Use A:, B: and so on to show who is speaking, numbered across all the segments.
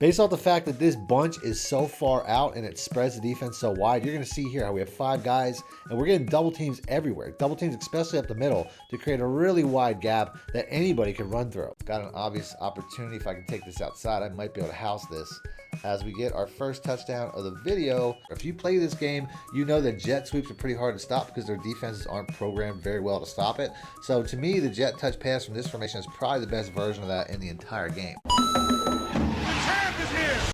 A: Based off the fact that this bunch is so far out and it spreads the defense so wide, you're going to see here how we have 5 guys and we're getting double teams everywhere. Double teams, especially up the middle, to create a really wide gap that anybody can run through. Got an obvious opportunity. If I can take this outside, I might be able to house this as we get our first touchdown of the video. If you play this game, you know that jet sweeps are pretty hard to stop because their defenses aren't programmed very well to stop it. So to me, the jet touch pass from this formation is probably the best version of that in the entire game.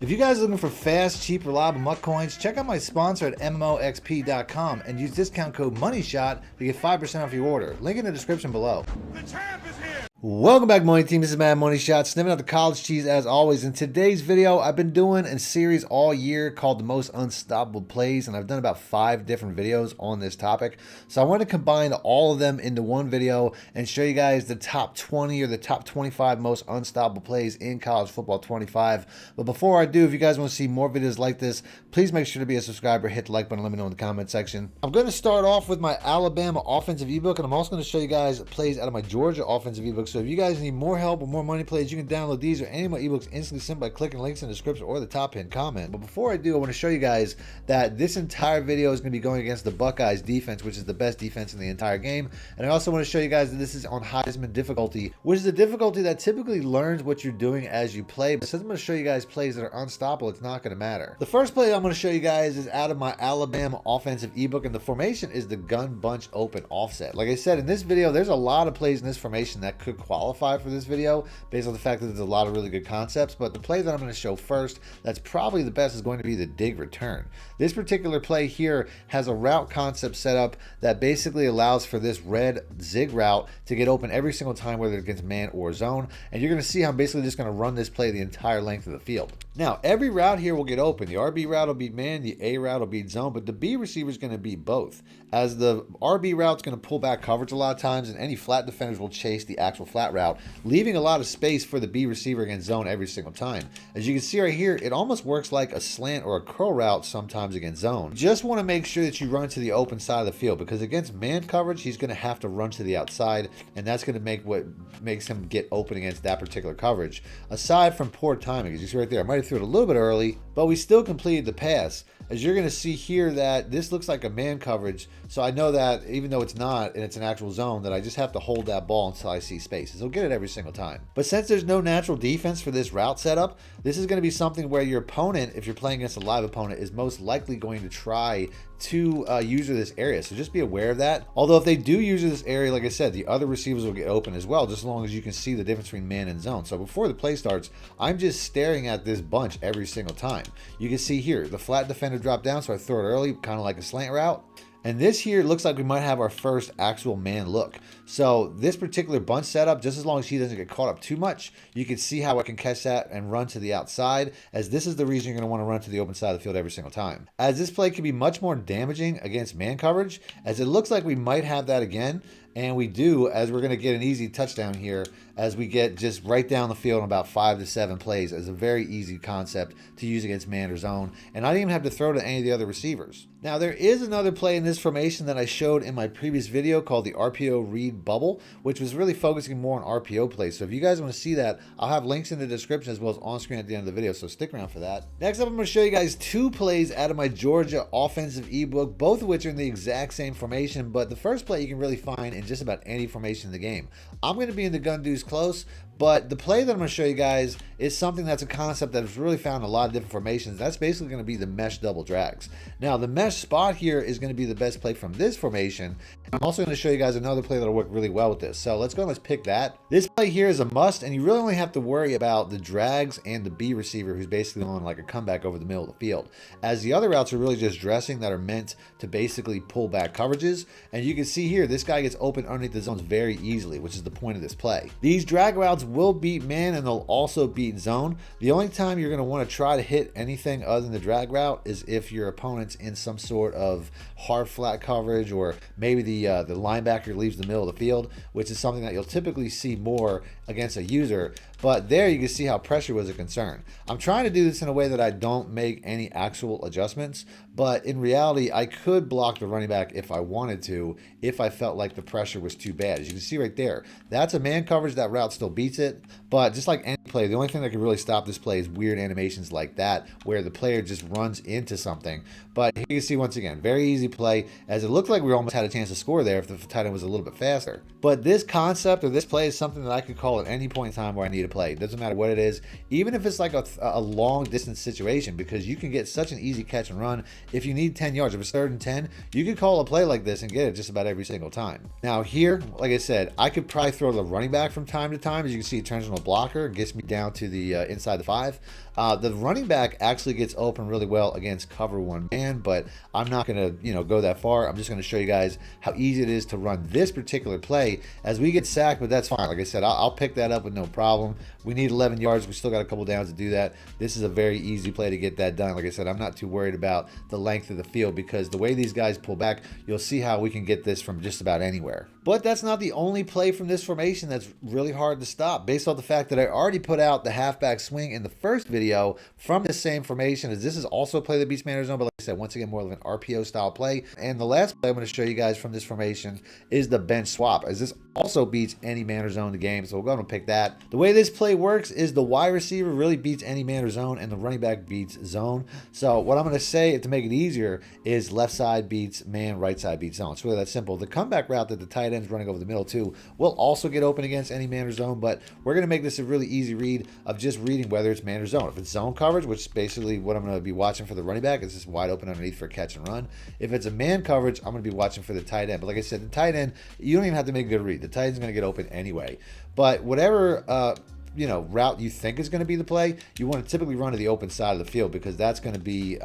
A: If you guys are looking for fast, cheap, reliable MUT coins, check out my sponsor at MMOXP.com and use discount code MONEYSHOT to get 5% off your order. Link in the description below. The champ is here! Welcome back, Money Team. This is Madden Money Shot, sniffing out the college cheese as always. In today's video, I've been doing a series all year called The Most Unstoppable Plays, and I've done about 5 different videos on this topic. So I want to combine all of them into one video and show you guys the top 20 or the top 25 most unstoppable plays in college football 25. But before I do, if you guys want to see more videos like this, please make sure to be a subscriber, hit the like button, let me know in the comment section. I'm going to start off with my Alabama offensive ebook, and I'm also going to show you guys plays out of my Georgia offensive ebook. So if you guys need more help or more money plays, you can download these or any of my ebooks instantly simply by clicking links in the description or the top pinned comment. But before I do, I want to show you guys that this entire video is going to be going against the Buckeyes defense, which is the best defense in the entire game. And I also want to show you guys that this is on Heisman difficulty, which is a difficulty that typically learns what you're doing as you play. But since I'm going to show you guys plays that are unstoppable, it's not going to matter. The first play I'm going to show you guys is out of my Alabama offensive ebook, and the formation is the gun bunch open offset. Like I said, in this video, there's a lot of plays in this formation that could qualify for this video based on the fact that there's a lot of really good concepts, but the play that I'm going to show first that's probably the best is going to be the dig return. This particular play here has a route concept set up that basically allows for this red zig route to get open every single time, whether it's against man or zone, and you're going to see how I'm basically just going to run this play the entire length of the field. Now, every route here will get open. The RB route will beat man, the A route will beat zone, but the B receiver is going to beat both, as the RB route is going to pull back coverage a lot of times, and any flat defenders will chase the actual flat route, leaving a lot of space for the B receiver against zone every single time. As you can see right here, it almost works like a slant or a curl route sometimes against zone. You just want to make sure that you run to the open side of the field, because against man coverage, he's going to have to run to the outside, and that's going to make what makes him get open against that particular coverage. Aside from poor timing, as you see right there, I might have threw it a little bit early, but we still completed the pass. As you're going to see here that this looks like a man coverage, so I know that even though it's not and it's an actual zone, that I just have to hold that ball until I see spaces. He'll get it every single time. But since there's no natural defense for this route setup, this is going to be something where your opponent, if you're playing against a live opponent, is most likely going to try to user this area. So just be aware of that. Although if they do user this area, like I said, the other receivers will get open as well, just as long as you can see the difference between man and zone. So before the play starts, I'm just staring at this bunch every single time. You can see here, the flat defender dropped down, so I throw it early, kind of like a slant route. And this here looks like we might have our first actual man look. So this particular bunch setup, just as long as he doesn't get caught up too much, you can see how I can catch that and run to the outside, as this is the reason you're going to want to run to the open side of the field every single time. As this play can be much more damaging against man coverage, as it looks like we might have that again. And we do, as we're going to get an easy touchdown here, as we get just right down the field in about 5 to 7 plays, as a very easy concept to use against man or zone. And I didn't even have to throw to any of the other receivers. Now, there is another play in this formation that I showed in my previous video called the RPO read bubble, which was really focusing more on RPO plays. So if you guys want to see that, I'll have links in the description as well as on screen at the end of the video, so stick around for that. Next up, I'm going to show you guys 2 plays out of my Georgia offensive ebook, both of which are in the exact same formation, but the first play you can really find in just about any formation in the game. I'm going to be in the gun deuce close, but the play that I'm going to show you guys is something that's a concept that is really found in a lot of different formations. That's basically going to be the mesh double drags. Now, the mesh spot here is going to be the best play from this formation. I'm also going to show you guys another play that'll work really well with this. So let's go and let's pick that. This play here is a must, and you really only have to worry about the drags and the B receiver, who's basically on like a comeback over the middle of the field, as the other routes are really just dressing that are meant to basically pull back coverages. And you can see here, this guy gets open underneath the zones very easily, which is the point of this play. These drag routes will beat man, and they'll also beat zone. The only time you're going to want to try to hit anything other than the drag route is if your opponent's in some sort of hard flat coverage, or maybe the linebacker leaves the middle of the field, which is something that you'll typically see more against a user. But there you can see how pressure was a concern. I'm trying to do this in a way that I don't make any actual adjustments, but in reality, I could block the running back if I wanted to, if I felt like the pressure was too bad. As you can see right there, that's a man coverage. That route still beats it. But just like any play. The only thing that can really stop this play is weird animations like that, where the player just runs into something. But here you can see, once again, very easy play, as it looked like we almost had a chance to score there if the tight end was a little bit faster. But this concept or this play is something that I could call at any point in time where I need to play. It doesn't matter what it is, even if it's like a long distance situation, because you can get such an easy catch and run. If you need 10 yards, if it's 3rd and 10, you could call a play like this and get it just about every single time. Now here, like I said, I could probably throw the running back from time to time. As you can see, it turns into a blocker, gets me down to the inside the 5. The running back actually gets open really well against cover 1 man, but I'm not going to go that far. I'm just going to show you guys how easy it is to run this particular play as we get sacked, but that's fine. Like I said, I'll pick that up with no problem. We need 11 yards. We still got a couple downs to do that. This is a very easy play to get that done. Like I said, I'm not too worried about the length of the field, because the way these guys pull back, you'll see how we can get this from just about anywhere. But that's not the only play from this formation that's really hard to stop, based off the fact that I already put out the halfback swing in the first video from the same formation, as this is also a play that beats man or zone, but like I said, once again, more of an RPO style play. And the last play I'm going to show you guys from this formation is the bench swap, as this also beats any man or zone in the game, so we'll go ahead and pick that. The way this play works is the wide receiver really beats any man or zone, and the running back beats zone. So what I'm going to say to make it easier is left side beats man, right side beats zone. It's really that simple. The comeback route that the tight end's running over the middle too will also get open against any man or zone, but we're going to make this a really easy read of just reading whether it's man or zone. If it's zone coverage, which is basically what I'm going to be watching for the running back, it's just wide open underneath for catch and run. If it's a man coverage, I'm going to be watching for the tight end. But like I said, the tight end, you don't even have to make a good read. The tight end's going to get open anyway. But whatever route you think is going to be the play, you want to typically run to the open side of the field, because that's going to be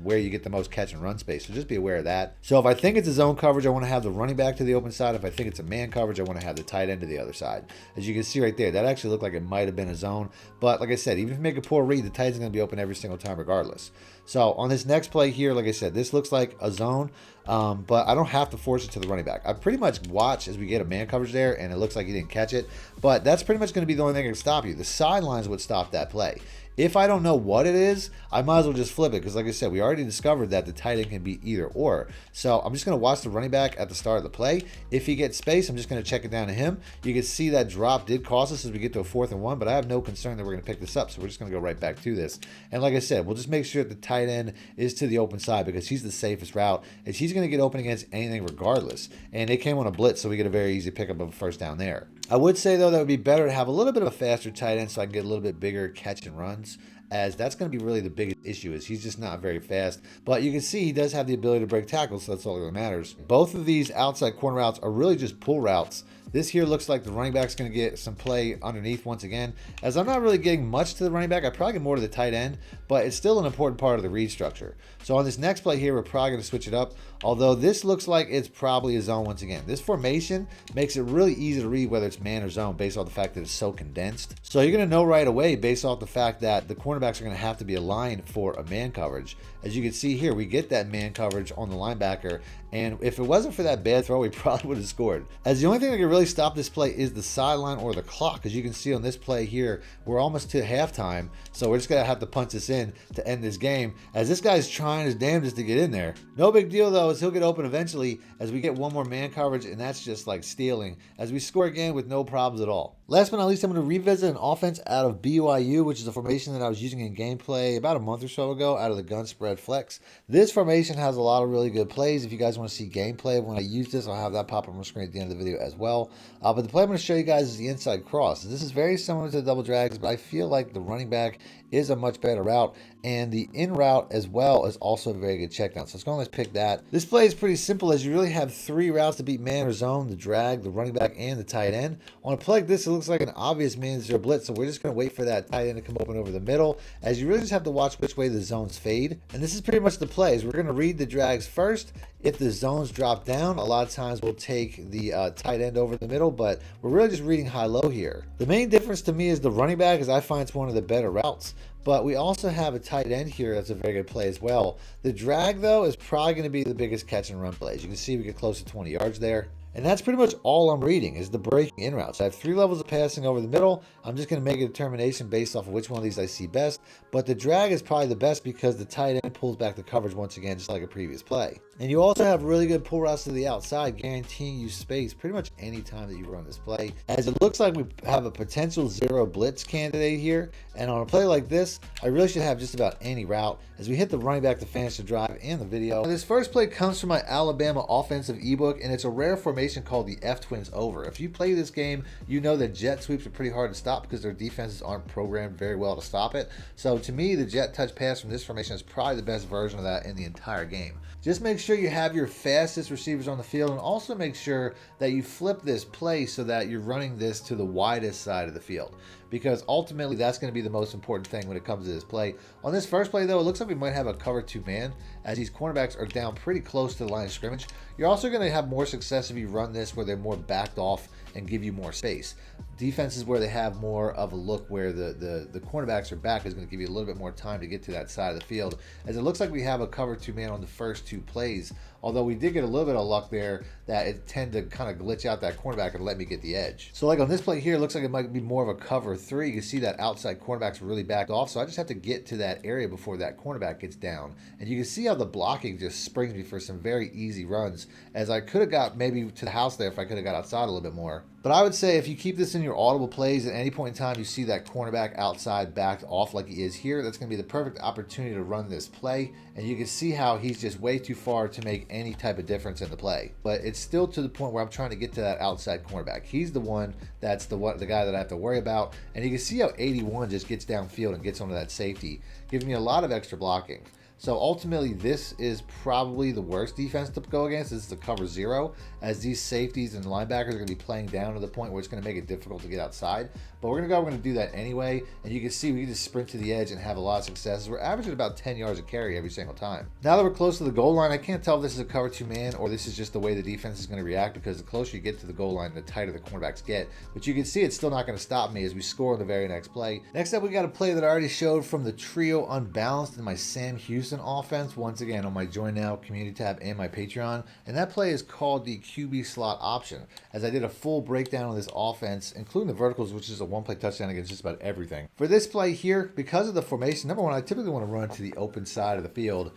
A: where you get the most catch and run space. So just be aware of that. So if I think it's a zone coverage, I want to have the running back to the open side. If I think it's a man coverage, I want to have the tight end to the other side. As you can see right there, that actually looked like it might have been a zone, but like I said, even if you make a poor read, the tight end's going to be open every single time regardless. So on this next play here, like I said, this looks like a zone, but I don't have to force it to the running back. I pretty much watch as we get a man coverage there, and it looks like he didn't catch it, but that's pretty much going to be the only thing that can stop you. The sidelines would stop that play. If I don't know what it is, I might as well just flip it, because like I said, we already discovered that the tight end can be either or. So I'm just going to watch the running back at the start of the play. If he gets space, I'm just going to check it down to him. You can see that drop did cost us as we get to a 4th and 1, but I have no concern that we're going to pick this up, so we're just going to go right back to this. And like I said, we'll just make sure that the tight end is to the open side, because he's the safest route, and he's going to get open against anything regardless. And they came on a blitz, so we get a very easy pickup of a first down there. I would say, though, that would be better to have a little bit of a faster tight end so I can get a little bit bigger catch and runs, as that's going to be really the biggest issue, is he's just not very fast. But you can see he does have the ability to break tackles, so that's all that matters. Both of these outside corner routes are really just pull routes. This here looks like the running back's going to get some play underneath once again, as I'm not really getting much to the running back. I probably get more to the tight end, but it's still an important part of the read structure. So on this next play here, we're probably going to switch it up, although this looks like it's probably a zone once again. This formation makes it really easy to read whether it's man or zone based off the fact that it's so condensed. So you're going to know right away based off the fact that the cornerbacks are going to have to be aligned for a man coverage. As you can see here, we get that man coverage on the linebacker, and if it wasn't for that bad throw, we probably would have scored. As the only thing that can really stop this play is the sideline or the clock. As you can see on this play here, we're almost to halftime, so we're just going to have to punch this in to end this game, as this guy's trying his damnedest to get in there. No big deal, though, as he'll get open eventually as we get one more man coverage, and that's just like stealing, as we score again with no problems at all. Last but not least, I'm going to revisit an offense out of BYU, which is a formation that I was using in gameplay about a month or so ago out of the gun spread flex. This formation has a lot of really good plays. If you guys want to see gameplay of when I use this, I'll have that pop up on the screen at the end of the video as well. But the play I'm going to show you guys is the inside cross. This is very similar to the double drags, but I feel like the running back is a much better route, and the in route as well is also a very good check down. So let's go and let's pick that. This play is pretty simple, as you really have 3 routes to beat man or zone: the drag, the running back, and the tight end. On a play like this, it looks like an obvious man zero blitz, so we're just going to wait for that tight end to come open over the middle, as you really just have to watch which way the zones fade. And this is pretty much the play, is we're going to read the drags first. If the zones drop down, a lot of times we'll take the tight end over the middle, but we're really just reading high-low here. The main difference to me is the running back, as I find it's one of the better routes. But we also have a tight end here that's a very good play as well. The drag, though, is probably going to be the biggest catch and run play. As you can see, we get close to 20 yards there. And that's pretty much all I'm reading is the breaking in routes. I have 3 levels of passing over the middle. I'm just going to make a determination based off of which one of these I see best. But the drag is probably the best because the tight end pulls back the coverage once again, just like a previous play. And you also have really good pull routes to the outside, guaranteeing you space pretty much any time that you run this play. As it looks like we have a potential 0 blitz candidate here. And on a play like this, I really should have just about any route as we hit the running back to finish the drive and the video. This first play comes from my Alabama offensive ebook, and it's a rare formation called the F twins over. If you play this game, you know that jet sweeps are pretty hard to stop because their defenses aren't programmed very well to stop it. So to me, the jet touch pass from this formation is probably the best version of that in the entire game. Just make sure you have your fastest receivers on the field, and also make sure that you flip this play so that you're running this to the widest side of the field, because ultimately that's going to be the most important thing when it comes to this play. On this first play though, it looks like we might have a cover 2 man as these cornerbacks are down pretty close to the line of scrimmage. You're also going to have more success if you run this where they're more backed off and give you more space. Defenses where they have more of a look where the cornerbacks are back is going to give you a little bit more time to get to that side of the field, as it looks like we have a cover 2 man on the first 2 plays, although we did get a little bit of luck there that it tended to kind of glitch out that cornerback and let me get the edge. So like on this play here, it looks like it might be more of a cover 3. You can see that outside cornerback's really backed off, so I just have to get to that area before that cornerback gets down. And you can see how the blocking just springs me for some very easy runs, as I could have got maybe to the house there if I could have got outside a little bit more. But I would say if you keep this in your audible plays, at any point in time you see that cornerback outside backed off like he is here, that's going to be the perfect opportunity to run this play. And you can see how he's just way too far to make any type of difference in the play. But it's still to the point where I'm trying to get to that outside cornerback. He's the one that's the guy that I have to worry about. And you can see how 81 just gets downfield and gets onto that safety, giving me a lot of extra blocking. So ultimately, this is probably the worst defense to go against. This is the cover 0, as these safeties and linebackers are going to be playing down to the point where it's going to make it difficult to get outside. But we're going to do that anyway. And you can see we can just sprint to the edge and have a lot of successes. We're averaging about 10 yards a carry every single time. Now that we're close to the goal line, I can't tell if this is a cover 2 man or this is just the way the defense is going to react, because the closer you get to the goal line, the tighter the cornerbacks get. But you can see it's still not going to stop me as we score on the very next play. Next up, we got a play that I already showed from the trio unbalanced in my Sam Houston offense, once again on my Join Now community tab and my Patreon. And that play is called the QB slot option, as I did a full breakdown of this offense, including the verticals, which is a 1-play touchdown against just about everything. For this play here, because of the formation, number one, I typically want to run to the open side of the field,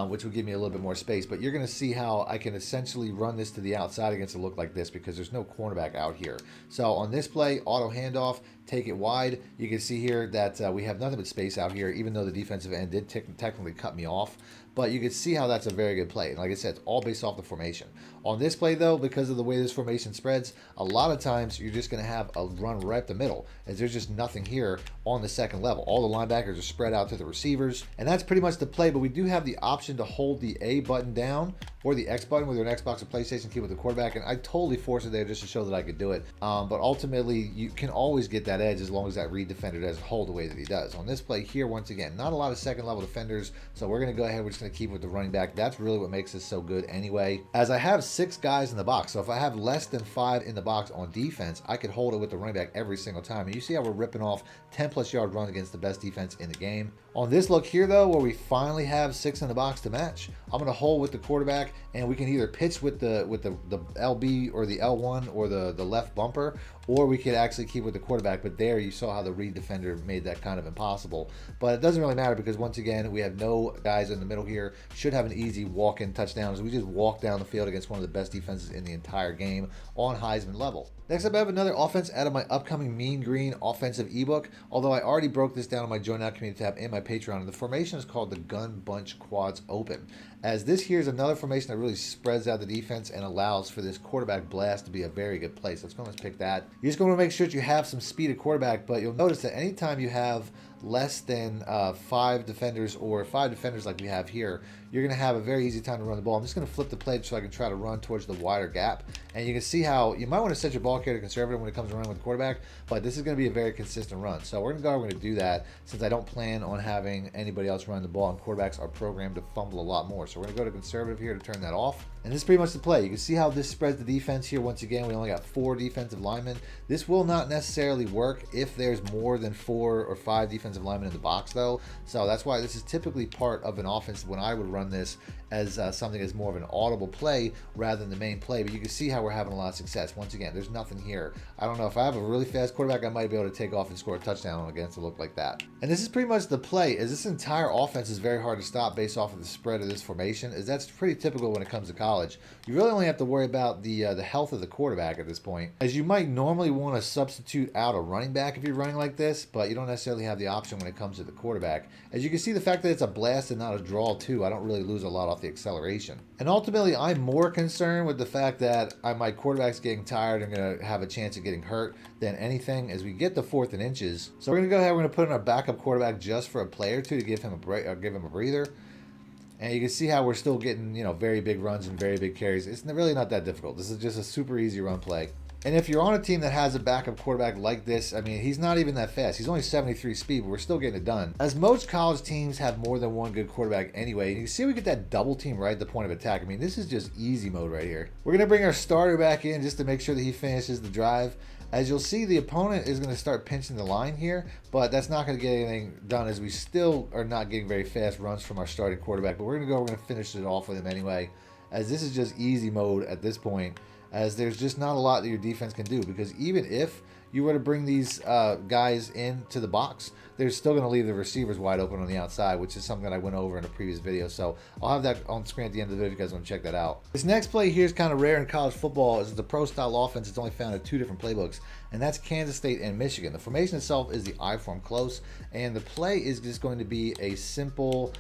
A: which will give me a little bit more space. But you're going to see how I can essentially run this to the outside against a look like this, because there's no cornerback out here. So on this play, auto handoff, take it wide. You can see here that we have nothing but space out here, even though the defensive end did technically cut me off. But you can see how that's a very good play. And like I said, it's all based off the formation. On this play, though, because of the way this formation spreads, a lot of times you're just going to have a run right up the middle, as there's just nothing here on the second level. All the linebackers are spread out to the receivers, and that's pretty much the play. But we do have the option to hold the A button down or the X button with your Xbox or PlayStation key with the quarterback, and I totally forced it there just to show that I could do it. But ultimately, you can always get that edge as long as that read defender doesn't hold the way that he does. On this play here, once again, not a lot of second level defenders, so we're going to go ahead, we're just going to keep with the running back. That's really what makes this so good anyway, as I have 6 guys in the box. So if I have less than 5 in the box on defense, I could hold it with the running back every single time. And you see how we're ripping off 10+ yard runs against the best defense in the game. On this look here, though, where we finally have 6 in the box to match, I'm going to hold with the quarterback, and we can either pitch with the LB or the L1 or the left bumper, or we could actually keep with the quarterback. But there you saw how the read defender made that kind of impossible. But it doesn't really matter, because once again, we have no guys in the middle here. Should have an easy walk-in touchdown, as we just walk down the field against one of the best defenses in the entire game on Heisman level. Next up, I have another offense out of my upcoming Mean Green offensive ebook, although I already broke this down on my Join Now community tab and my Patreon. And the formation is called the Gun Bunch Quads Open, as this here is another formation that really spreads out the defense and allows for this quarterback blast to be a very good play. So let's pick that. You're just going to make sure that you have some speed at quarterback, but you'll notice that anytime you have less than 5 defenders, or 5 defenders like we have here, you're going to have a very easy time to run the ball. I'm just going to flip the play so I can try to run towards the wider gap. And you can see how you might want to set your ball carrier to conservative when it comes to running with the quarterback, but this is going to be a very consistent run. So we're going to do that, since I don't plan on having anybody else run the ball, and quarterbacks are programmed to fumble a lot more. So we're going to go to conservative here to turn that off. And this is pretty much the play. You can see how this spreads the defense here. Once again, we only got 4 defensive linemen. This will not necessarily work if there's more than 4 or 5 defensive defensive lineman in the box though. So that's why this is typically part of an offense when I would run this as something as more of an audible play rather than the main play. But you can see how we're having a lot of success. Once again, there's nothing here. I don't know, if I have a really fast quarterback, I might be able to take off and score a touchdown against a look like that. And this is pretty much the play, as this entire offense is very hard to stop based off of the spread of this formation, as that's pretty typical when it comes to college. You really only have to worry about the health of the quarterback at this point, as you might normally want to substitute out a running back if you're running like this, but you don't necessarily have the option when it comes to the quarterback. As you can see, the fact that it's a blast and not a draw too, I don't really lose a lot off the acceleration. And ultimately, I'm more concerned with the fact that my quarterback's getting tired and going to have a chance of getting hurt than anything as we get to 4th and inches. So we're going to go ahead, we're going to put in our backup quarterback just for a play or two to give him a break, or give him a breather. And you can see how we're still getting, you know, very big runs and very big carries. It's really not that difficult. This is just a super easy run play. And if you're on a team that has a backup quarterback like this, I mean, he's not even that fast. He's only 73 speed, but we're still getting it done. As most college teams have more than one good quarterback anyway, and you see we get that double team right at the point of attack. I mean, this is just easy mode right here. We're going to bring our starter back in just to make sure that he finishes the drive. As you'll see, the opponent is going to start pinching the line here, but that's not going to get anything done as we still are not getting very fast runs from our starting quarterback. But we're going to finish it off with him anyway, as this is just easy mode at this point, as there's just not a lot that your defense can do, because even if you were to bring these guys into the box, they're still going to leave the receivers wide open on the outside, which is something that I went over in a previous video. So I'll have that on screen at the end of the video if you guys want to check that out. This next play here is kind of rare in college football, as the pro style offense. It's only found in 2 different playbooks, and that's Kansas State and Michigan. The formation itself is the I form close, and the play is just going to be a simple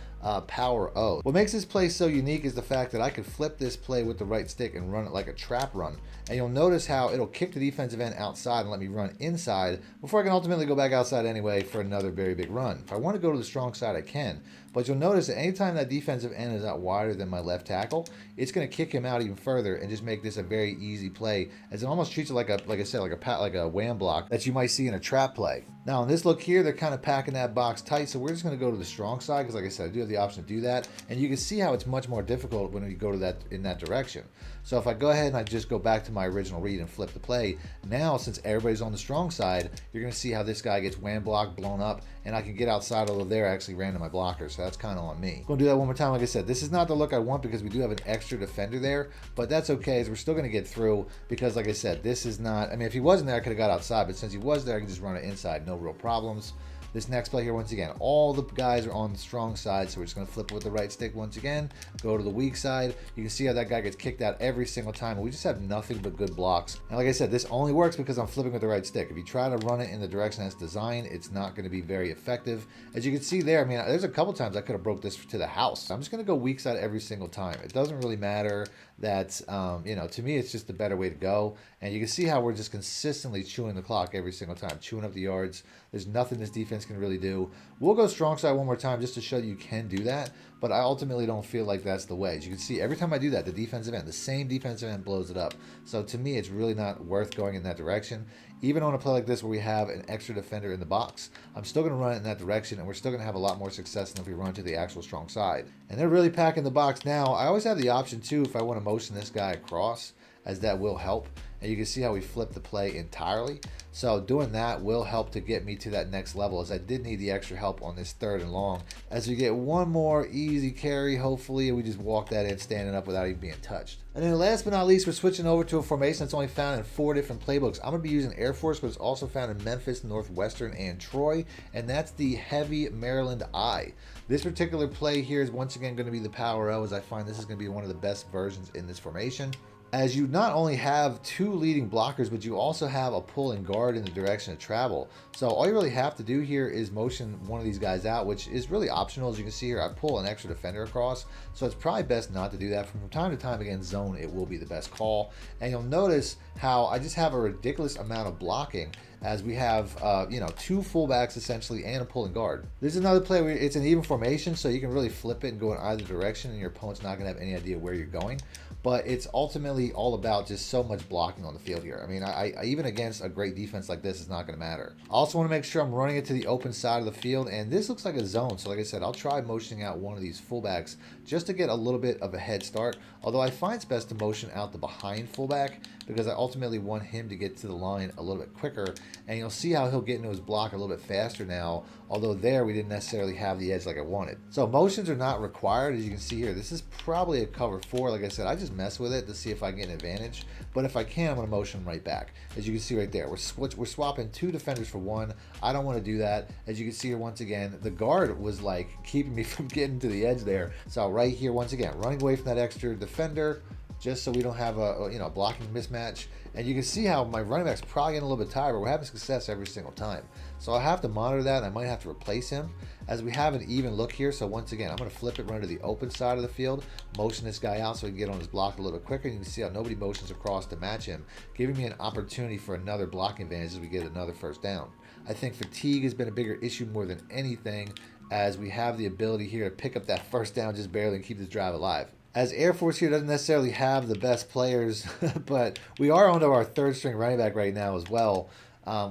A: power O. What makes this play so unique is the fact that I could flip this play with the right stick and run it like a trap run. And you'll notice how it'll kick the defensive end outside and let me run inside before I can ultimately go back outside anyway for another very big run. If I want to go to the strong side, I can. But you'll notice that anytime that defensive end is out wider than my left tackle, it's going to kick him out even further and just make this a very easy play, as it almost treats it like a wham block that you might see in a trap play. Now in this look here, they're kind of packing that box tight, so we're just going to go to the strong side, because like I said, I do have the option to do that, and you can see how it's much more difficult when we go to that in that direction. So if I go ahead and I just go back to my original read and flip the play, now since everybody's on the strong side, you're going to see how this guy gets wham blocked, blown up, and I can get outside, although they're actually ran to my blocker, so that's kind of on me. I'm going to do that one more time. Like I said, this is not the look I want because we do have an extra defender there, but that's okay, as we're still going to get through, because like I said, this is not, I mean, if he wasn't there, I could have got outside, but since he was there, I can just run it inside, no real problems. This next play here, once again, all the guys are on the strong side, so we're just going to flip it with the right stick once again, go to the weak side. You can see how that guy gets kicked out every single time, and we just have nothing but good blocks. And like I said, this only works because I'm flipping with the right stick. If you try to run it in the direction that's designed, it's not going to be very effective. As you can see there, I mean, there's a couple times I could have broke this to the house. I'm just going to go weak side every single time. It doesn't really matter. That, you know, to me, it's just the better way to go. And you can see how we're just consistently chewing the clock every single time, chewing up the yards. There's nothing this defense can really do. We'll go strong side one more time just to show you can do that, but I ultimately don't feel like that's the way. As you can see, every time I do that, the defensive end, the same defensive end blows it up. So to me, it's really not worth going in that direction. Even on a play like this where we have an extra defender in the box, I'm still going to run it in that direction, and we're still going to have a lot more success than if we run to the actual strong side. And they're really packing the box now. I always have the option too, if I want to motion this guy across, as that will help. And you can see how we flipped the play entirely. So doing that will help to get me to that next level, as I did need the extra help on this 3rd and long. As we get one more easy carry, hopefully, and we just walk that in standing up without even being touched. And then last but not least, we're switching over to a formation that's only found in 4 different playbooks. I'm going to be using Air Force, but it's also found in Memphis, Northwestern, and Troy. And that's the heavy Maryland I. This particular play here is once again going to be the Power O, as I find this is going to be one of the best versions in this formation, as you not only have 2 leading blockers, but you also have a pull and guard in the direction of travel. So all you really have to do here is motion one of these guys out, which is really optional. As you can see here, I pull an extra defender across, so it's probably best not to do that. From time to time against zone, it will be the best call. And you'll notice how I just have a ridiculous amount of blocking, as we have, you know, 2 fullbacks essentially and a pulling guard. This is another play where it's an even formation, so you can really flip it and go in either direction, and your opponent's not going to have any idea where you're going. But it's ultimately all about just so much blocking on the field here. I mean, I even against a great defense like this, it's not going to matter. I also want to make sure I'm running it to the open side of the field, and this looks like a zone. So like I said, I'll try motioning out one of these fullbacks just to get a little bit of a head start. Although I find it's best to motion out the behind fullback, because I ultimately want him to get to the line a little bit quicker. And you'll see how he'll get into his block a little bit faster now, although there we didn't necessarily have the edge like I wanted. So motions are not required, as you can see here. This is probably a cover 4. Like I said, I just mess with it to see if I can get an advantage. But if I can, I'm going to motion right back. As you can see right there, we're swapping 2 defenders for 1. I don't want to do that. As you can see here, once again, the guard was like keeping me from getting to the edge there. So right here, once again, running away from that extra defender, just so we don't have a blocking mismatch. And you can see how my running back's probably getting a little bit tired, but we're having success every single time. So I have to monitor that, and I might have to replace him as we have an even look here. So once again, I'm going to flip it, run to the open side of the field, motion this guy out so he can get on his block a little bit quicker. And you can see how nobody motions across to match him, giving me an opportunity for another blocking advantage as we get another first down. I think fatigue has been a bigger issue more than anything, as we have the ability here to pick up that first down just barely and keep this drive alive. As Air Force here doesn't necessarily have the best players, but we are onto our 3rd string running back right now as well,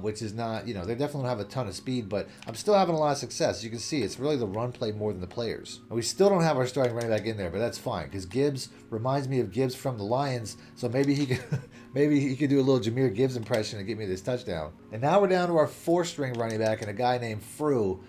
A: which is not, they definitely don't have a ton of speed, but I'm still having a lot of success. As you can see, it's really the run play more than the players. And we still don't have our starting running back in there, but that's fine, because Gibbs reminds me of Gibbs from the Lions, so maybe he could do a little Jahmyr Gibbs impression and get me this touchdown. And now we're down to our 4th string running back and a guy named Frew,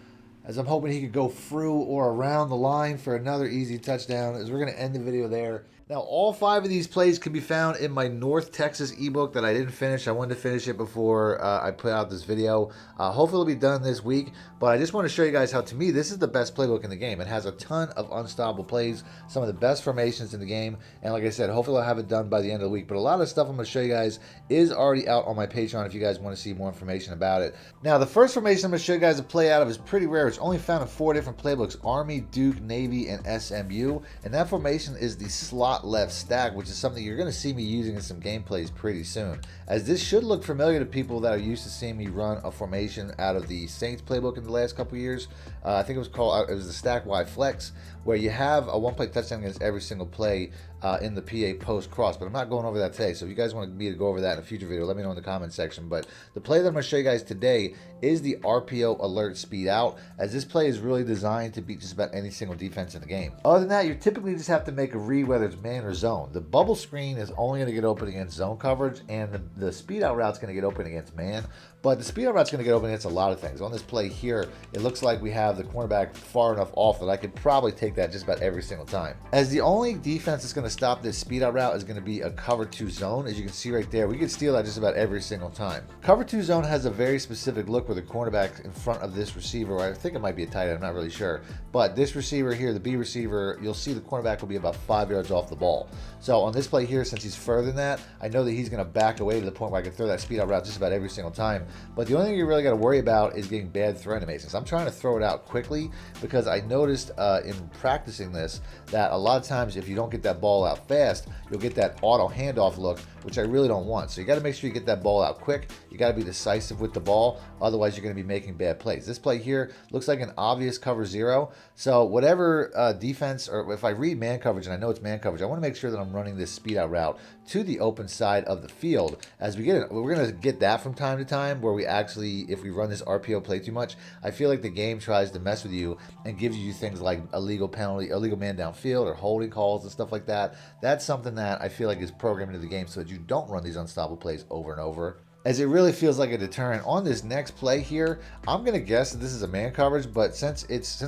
A: as I'm hoping he could go through or around the line for another easy touchdown, as we're going to end the video there. Now, all 5 of these plays can be found in my North Texas ebook that I didn't finish. I wanted to finish it before I put out this video. Hopefully it'll be done this week, but I just want to show you guys how, to me, this is the best playbook in the game. It has a ton of unstoppable plays, some of the best formations in the game, and like I said, hopefully I'll have it done by the end of the week. But a lot of stuff I'm going to show you guys is already out on my Patreon if you guys want to see more information about it. Now, the first formation I'm going to show you guys a play out of is pretty rare. It's only found in 4 different playbooks: Army, Duke, Navy, and SMU. And that formation is the slot left stack, which is something you're going to see me using in some gameplays pretty soon, as this should look familiar to people that are used to seeing me run a formation out of the Saints playbook in the last couple years. I think it was the stack Y flex, where you have a 1-play touchdown against every single play in the PA post cross, but I'm not going over that today. So if you guys want me to go over that in a future video, let me know in the comment section. But the play that I'm going to show you guys today is the RPO alert speed out, as this play is really designed to beat just about any single defense in the game. Other than that, you typically just have to make a read, whether it's man or zone. The bubble screen is only going to get open against zone coverage, and the speed out route is going to get open against man. But the speed out route is going to get open against a lot of things. On this play here, it looks like we have the cornerback far enough off that I could probably take that just about every single time. As the only defense that's going to stop this speed out route is going to be a cover 2 zone. As you can see right there, we can steal that just about every single time. Cover 2 zone has a very specific look where the cornerback in front of this receiver, or I think it might be a tight end, I'm not really sure. But this receiver here, the B receiver, you'll see the cornerback will be about 5 yards off the ball. So on this play here, since he's further than that, I know that he's going to back away to the point where I can throw that speed out route just about every single time. But the only thing you really got to worry about is getting bad throw animations. I'm trying to throw it out quickly, because I noticed in practicing this that a lot of times if you don't get that ball out fast, you'll get that auto handoff look, which I really don't want. So you got to make sure you get that ball out quick. You got to be decisive with the ball, otherwise you're going to be making bad plays. This play here looks like an obvious cover 0. So whatever defense, or if I read man coverage and I know it's man coverage, I want to make sure that I'm running this speed out route to the open side of the field. As we get it, we're going to get that from time to time, where we actually, if we run this RPO play too much, I feel like the game tries to mess with you and gives you things like illegal penalty, illegal man downfield, or holding calls and stuff like that. That's something that I feel like is programmed into the game so that you don't run these unstoppable plays over and over, as it really feels like a deterrent. On this next play here, I'm going to guess that this is a man coverage, but since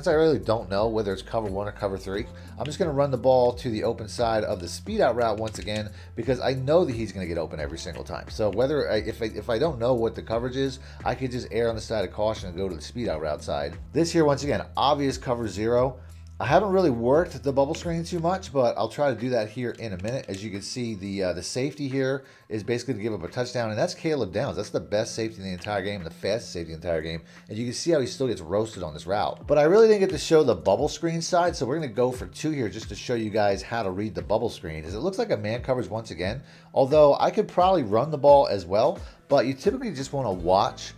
A: I really don't know whether it's cover 1 or cover 3, I'm just going to run the ball to the open side of the speed out route once again, because I know that he's going to get open every single time. So whether if I don't know what the coverage is, I could just err on the side of caution and go to the speed out route side. This here, once again, obvious cover 0. I haven't really worked the bubble screen too much, but I'll try to do that here in a minute. As you can see, the safety here is basically to give up a touchdown, and that's Caleb Downs. That's the best safety in the entire game, the fastest safety in the entire game, and you can see how he still gets roasted on this route. But I really didn't get to show the bubble screen side, so we're going to go for 2 here just to show you guys how to read the bubble screen. As it looks like a man coverage once again, although I could probably run the ball as well, but you typically just want to watch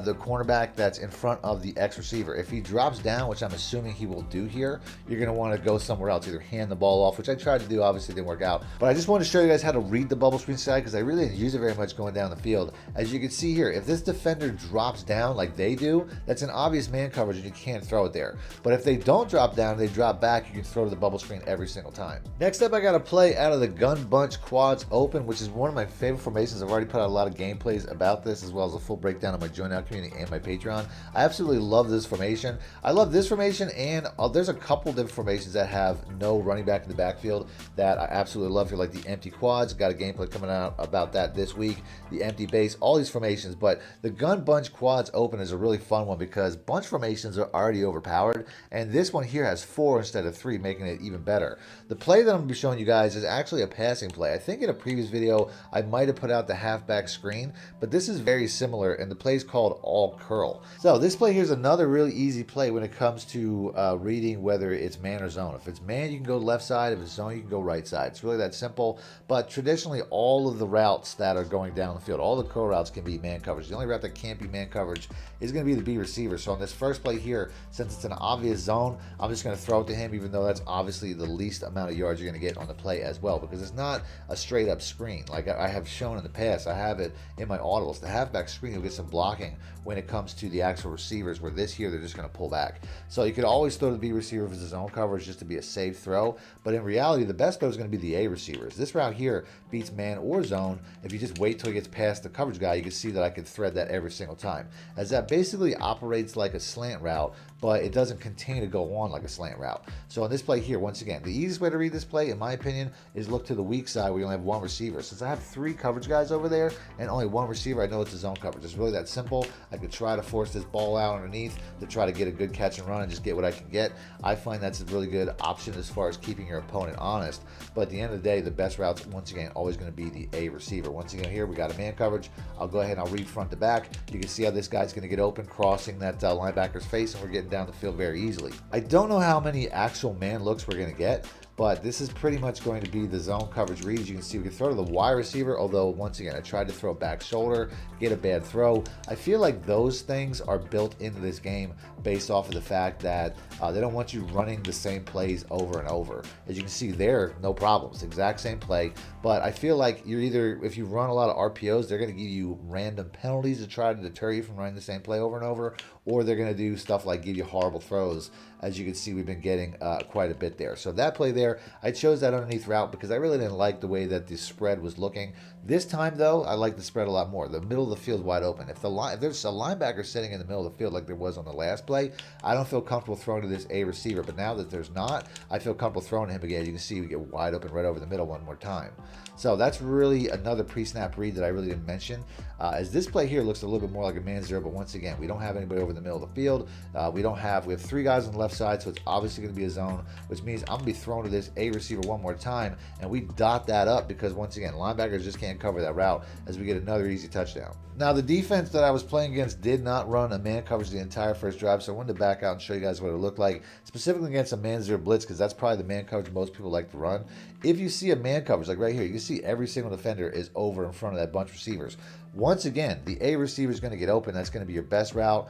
A: the cornerback that's in front of the X receiver. If he drops down, which I'm assuming he will do here, you're going to want to go somewhere else, either hand the ball off, which I tried to do, obviously didn't work out. But I just want to show you guys how to read the bubble screen side, because I really didn't use it very much going down the field. As you can see here, if this defender drops down like they do, that's an obvious man coverage and you can't throw it there. But if they don't drop down, they drop back, you can throw to the bubble screen every single time. Next up, I got a play out of the gun bunch quads open, which is one of my favorite formations. I've already put out a lot of gameplays about this, as well as a full breakdown on my Join Now community and my Patreon. I absolutely love this formation. I love this formation, and there's a couple different formations that have no running back in the backfield that I absolutely love here, like the empty quads. Got a gameplay coming out about that this week. The empty base, all these formations. But the gun bunch quads open is a really fun one because bunch formations are already overpowered, and this one here has 4 instead of 3, making it even better. The play that I'm going to be showing you guys is actually a passing play. I think in a previous video I might have put out the halfback screen, but this is very similar, and the play is called all curl. So this play here is another really easy play when it comes to reading whether it's man or zone. If it's man, you can go left side. If it's zone, you can go right side. It's really that simple. But traditionally, all of the routes that are going down the field, all the curl routes can be man coverage. The only route that can't be man coverage is going to be the B receiver. So on this first play here, since it's an obvious zone, I'm just going to throw it to him, even though that's obviously the least amount of yards you're going to get on the play as well, because it's not a straight up screen. Like I have shown in the past, I have it in my audibles. The halfback screen, you'll get some blocking when it comes to the actual receivers, where this here, they're just going to pull back. So you could always throw the B receiver if it's a zone coverage just to be a safe throw. But in reality, the best throw is going to be the A receivers. This route here beats man or zone. If you just wait till he gets past the coverage guy, you can see that I could thread that every single time, as that basically operates like a slant route, but it doesn't continue to go on like a slant route. So on this play here, once again, the easiest way to read this play, in my opinion, is look to the weak side where you only have 1 receiver. Since I have 3 coverage guys over there and only 1 receiver, I know it's a zone coverage. It's really that simple. I could try to force this ball out underneath to try to get a good catch and run and just get what I can get. I find that's a really good option as far as keeping your opponent honest. But at the end of the day, the best routes, once again, always going to be the A receiver. Once again, here we got a man coverage. I'll go ahead and I'll read front to back. You can see how this guy's going to get open, crossing that linebacker's face, and we're getting down the field very easily. I don't know how many actual man looks we're going to get, but this is pretty much going to be the zone coverage read. As you can see, we can throw to the Y receiver, although once again, I tried to throw back shoulder, get a bad throw. I feel like those things are built into this game based off of the fact that they don't want you running the same plays over and over. As you can see there, no problems, exact same play. But I feel like you're either, if you run a lot of RPOs, they're going to give you random penalties to try to deter you from running the same play over and over, or they're going to do stuff like give you horrible throws. As you can see, we've been getting quite a bit there. So that play there, I chose that underneath route because I really didn't like the way that the spread was looking. This time, though, I like the spread a lot more. The middle of the field wide open. If there's a linebacker sitting in the middle of the field like there was on the last play, I don't feel comfortable throwing to this A receiver. But now that there's not, I feel comfortable throwing to him again. You can see we get wide open right over the middle one more time. So that's really another pre-snap read that I really didn't mention. As this play here looks a little bit more like a man zero, but once again, we don't have anybody over the middle of the field. We have 3 guys on the left side, so it's obviously going to be a zone, which means I'm going to be throwing to this A receiver one more time, and we dot that up because, once again, linebackers just can't cover that route as we get another easy touchdown. Now, the defense that I was playing against did not run a man coverage the entire first drive, so I wanted to back out and show you guys what it looked like, specifically against a man zero blitz, because that's probably the man coverage most people like to run. If you see a man coverage, like right here, you can see every single defender is over in front of that bunch of receivers. Once again, the A receiver is going to get open. That's going to be your best route.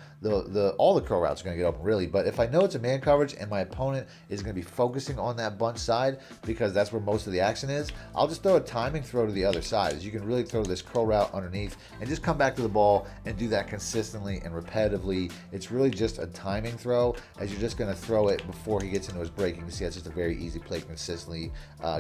A: All the curl routes are going to get open, really. But if I know it's a man coverage and my opponent is going to be focusing on that bunch side because that's where most of the action is, I'll just throw a timing throw to the other side. As you can really throw this curl route underneath and just come back to the ball and do that consistently and repetitively. It's really just a timing throw, as you're just going to throw it before he gets into his break. You can see that's just a very easy play to consistently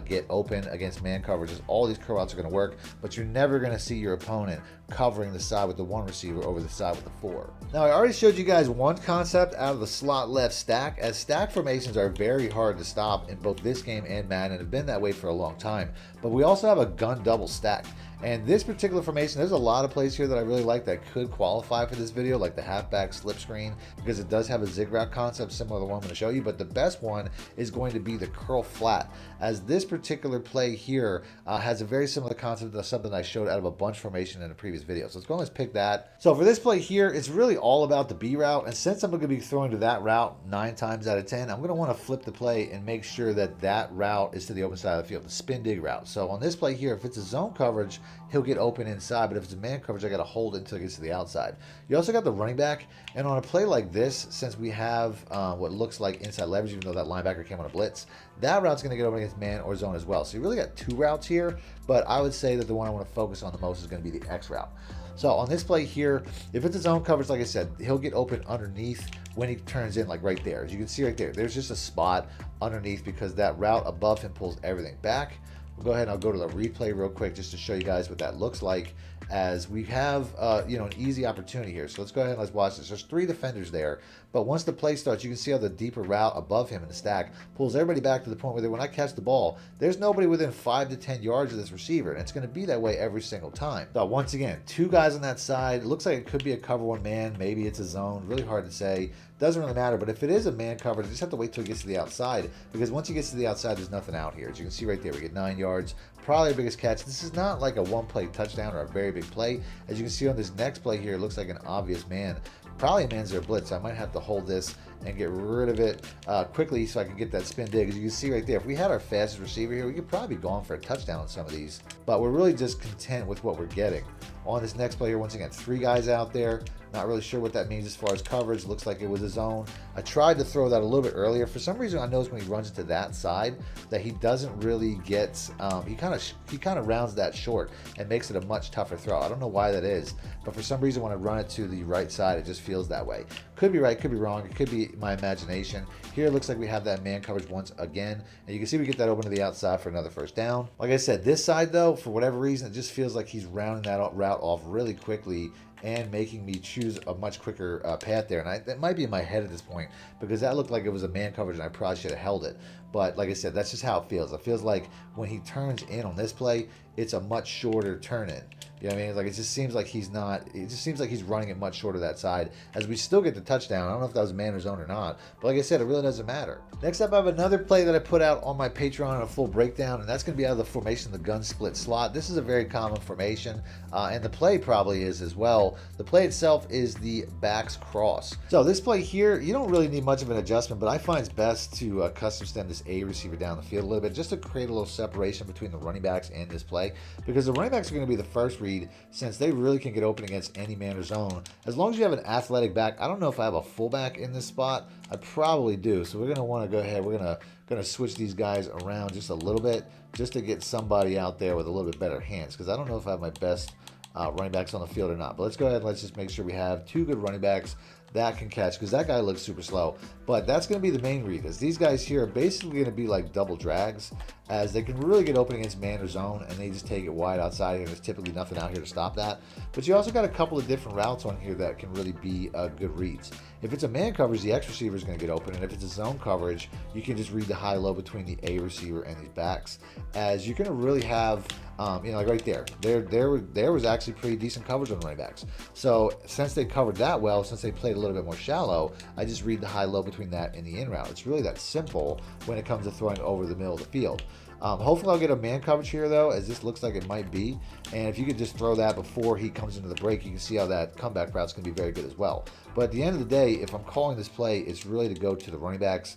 A: get open against man coverages. All these curl routes are going to work, but you're never going to see your opponent covering the side with the 1 receiver over the side with the 4. Now, I already showed you guys one concept out of the slot left stack, as stack formations are very hard to stop in both this game and Madden, and have been that way for a long time. But we also have a gun double stack. And this particular formation, there's a lot of plays here that I really like that could qualify for this video, like the halfback slip screen, because it does have a zig route concept similar to the one I'm going to show you. But the best one is going to be the curl flat, as this particular play here has a very similar concept to something I showed out of a bunch formation in a the previous video. So let's go and let's pick that. So for this play here, it's really all about the B route. And since I'm going to be throwing to that route 9 times out of 10, I'm going to want to flip the play and make sure that that route is to the open side of the field, the spin dig route. So on this play here, if it's a zone coverage, he'll get open inside. But if it's a man coverage, I got to hold it until it gets to the outside. You also got the running back. And on a play like this, since we have what looks like inside leverage, even though that linebacker came on a blitz, that route's going to get open against man or zone as well. So you really got 2 routes here, but I would say that the one I want to focus on the most is going to be the X route. So on this play here, if it's a zone coverage, like I said, he'll get open underneath when he turns in, like right there. As you can see right there, there's just a spot underneath because that route above him pulls everything back. We'll go ahead and I'll go to the replay real quick just to show you guys what that looks like as we have an easy opportunity here. So let's go ahead and let's watch this. There's 3 defenders there, but once the play starts, you can see how the deeper route above him in the stack pulls everybody back to the point where when I catch the ball, there's nobody within 5 to 10 yards of this receiver, and it's going to be that way every single time. So once again, 2 guys on that side. It looks like it could be a cover 1 man, maybe it's a zone, really hard to say. Doesn't really matter, but if it is a man coverage, you just have to wait till he gets to the outside, because once he gets to the outside, there's nothing out here. As you can see right there, we get 9 yards, probably our biggest catch. This is not like a 1-play touchdown or a very big play. As you can see on this next play here, it looks like an obvious man. Probably a man-zero blitz. I might have to hold this and get rid of it quickly so I can get that spin dig. As you can see right there, if we had our fastest receiver here, we could probably be going for a touchdown on some of these. But we're really just content with what we're getting. On this next play here, once again, 3 guys out there. Not really sure what that means as far as coverage. Looks like it was a zone. I tried to throw that a little bit earlier. For some reason, I noticed when he runs to that side that he doesn't really get. He kind of rounds that short and makes it a much tougher throw. I don't know why that is, but for some reason when I run it to the right side, it just feels that way. Could be right, could be wrong. It could be my imagination. Here it looks like we have that man coverage once again, and you can see we get that open to the outside for another first down. Like I said, this side though, for whatever reason, it just feels like he's rounding that route off really quickly and making me choose a much quicker path there. And that might be in my head at this point because that looked like it was a man coverage and I probably should have held it. But like I said, that's just how it feels. It feels like when he turns in on this play, it's a much shorter turn in. You know what I mean? Like, it just seems like he's not, it just seems like he's running it much shorter that side as we still get the touchdown. I don't know if that was man or zone or not, but like I said, it really doesn't matter. Next up, I have another play that I put out on my Patreon in a full breakdown, and that's going to be out of the formation, the gun split slot. This is a very common formation, and the play probably is as well. The play itself is the backs cross. So this play here, you don't really need much of an adjustment, but I find it's best to custom stem this A receiver down the field a little bit just to create a little separation between the running backs and this play, because the running backs are going to be the first read since they really can get open against any man or zone. As long as you have an athletic back, I don't know if I have a fullback in this spot. I probably do. So we're going to want to go ahead. We're going to switch these guys around just a little bit just to get somebody out there with a little bit better hands, because I don't know if I have my best running backs on the field or not. But let's go ahead and let's just make sure we have 2 good running backs that can catch, because that guy looks super slow. But that's going to be the main read, is these guys here are basically going to be like double drags, as they can really get open against man or zone, and they just take it wide outside here. There's typically nothing out here to stop that. But you also got a couple of different routes on here that can really be good reads. If it's a man coverage, the X receiver is going to get open, and if it's a zone coverage, you can just read the high-low between the A receiver and these backs, as you're going to really have, like right there was actually pretty decent coverage on running backs. So since they covered that well, since they played a little bit more shallow, I just read the high-low between that and the in route. It's really that simple when it comes to throwing over the middle of the field. Hopefully I'll get a man coverage here though, as this looks like it might be. And if you could just throw that before he comes into the break, you can see how that comeback route's going to be very good as well. But at the end of the day, if I'm calling this play, it's really to go to the running backs.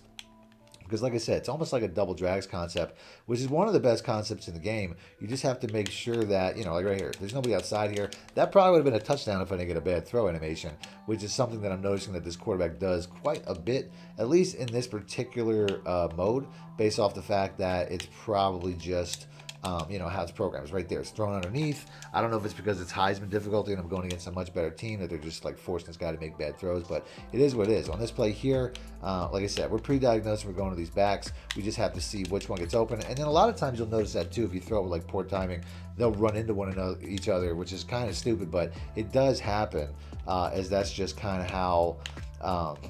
A: Because like I said, it's almost like a double drags concept, which is one of the best concepts in the game. You just have to make sure that, like right here, there's nobody outside here. That probably would have been a touchdown if I didn't get a bad throw animation, which is something that I'm noticing that this quarterback does quite a bit, at least in this particular mode, based off the fact that it's probably just how it's programmed. It's right there. It's thrown underneath. I don't know if it's because it's Heisman difficulty and I'm going against a much better team that they're just like forcing this guy to make bad throws, but it is what it is. On this play here, like I said, we're pre-diagnosed. We're going to these backs. We just have to see which one gets open. And then a lot of times you'll notice that too, if you throw it with like poor timing, they'll run into each other, which is kind of stupid, but it does happen, as that's just kind of how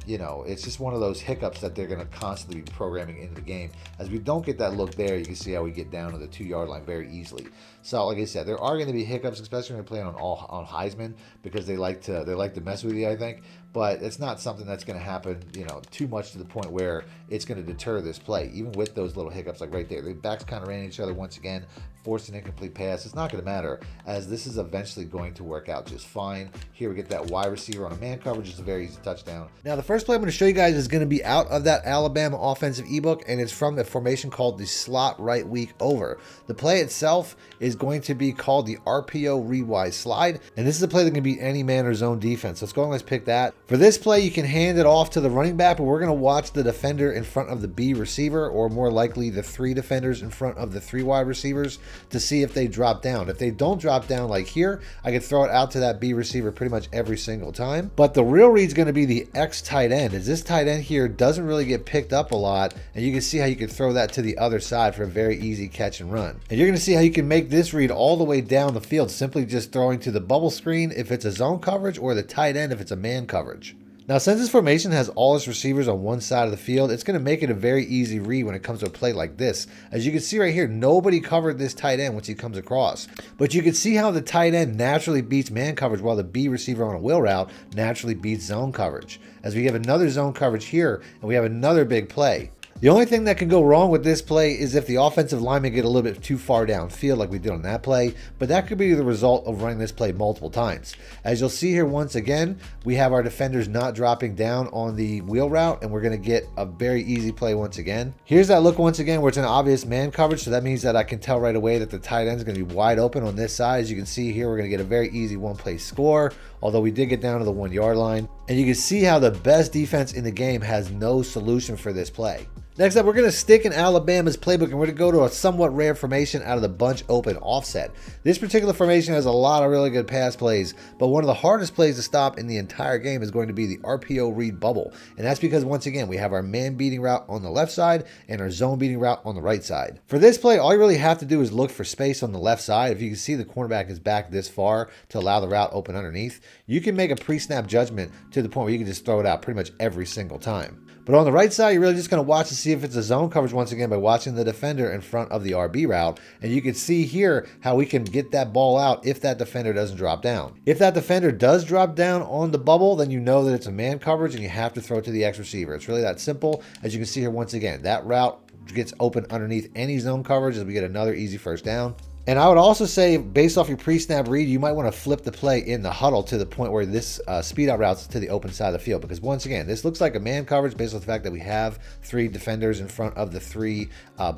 A: it's just one of those hiccups that they're going to constantly be programming into the game. As we don't get that look there, you can see how we get down to the 2-yard line very easily. So like I said, there are going to be hiccups, especially when you're playing on Heisman, because they like to mess with you, I think. but it's not something that's going to happen, you know, too much to the point where it's going to deter this play, even with those little hiccups like right there. The backs kind of ran each other once again, forced an incomplete pass. It's not going to matter, as this is eventually going to work out just fine. Here we get that wide receiver on a man coverage. It's a very easy touchdown. Now, the first play I'm going to show you guys is going to be out of that Alabama offensive ebook, and it's from the formation called the slot right weak over. The play itself is going to be called the RPO read-wise slide, and this is a play that can beat any man or zone defense. Let's go and let's pick that. For this play, you can hand it off to the running back, but we're going to watch the defender in front of the B receiver, or more likely the 3 defenders in front of the 3 wide receivers, to see if they drop down. If they don't drop down like here, I could throw it out to that B receiver pretty much every single time. But the real read is going to be the X tight end, as this tight end here doesn't really get picked up a lot, and you can see how you could throw that to the other side for a very easy catch and run. And you're going to see how you can make this read all the way down the field, simply just throwing to the bubble screen if it's a zone coverage, or the tight end if it's a man coverage. Now, since this formation has all its receivers on one side of the field, it's going to make it a very easy read when it comes to a play like this. As you can see right here, nobody covered this tight end once he comes across. But you can see how the tight end naturally beats man coverage, while the B receiver on a wheel route naturally beats zone coverage. As we have another zone coverage here, and we have another big play. The only thing that can go wrong with this play is if the offensive linemen get a little bit too far downfield like we did on that play, but that could be the result of running this play multiple times. As you'll see here once again, we have our defenders not dropping down on the wheel route, and we're going to get a very easy play once again. Here's that look once again where it's an obvious man coverage, so that means that I can tell right away that the tight end is going to be wide open on this side. As you can see here, we're going to get a very easy one-play score, although we did get down to the 1-yard line. And you can see how the best defense in the game has no solution for this play. Next up, we're going to stick in Alabama's playbook, and we're going to go to a somewhat rare formation out of the bunch open offset. This particular formation has a lot of really good pass plays, but one of the hardest plays to stop in the entire game is going to be the RPO read bubble. And that's because, once again, we have our man beating route on the left side and our zone beating route on the right side. For this play, all you really have to do is look for space on the left side. If you can see the cornerback is back this far to allow the route open underneath, you can make a pre-snap judgment to the point where you can just throw it out pretty much every single time. But on the right side, you're really just going to watch to see if it's a zone coverage once again by watching the defender in front of the RB route. And you can see here how we can get that ball out if that defender doesn't drop down. If that defender does drop down on the bubble, then you know that it's a man coverage and you have to throw it to the X receiver. It's really that simple. As you can see here once again, that route gets open underneath any zone coverage as we get another easy first down. And I would also say, based off your pre-snap read, you might want to flip the play in the huddle to the point where this speed out routes to the open side of the field. Because once again, this looks like a man coverage based on the fact that we have 3 defenders in front of the 3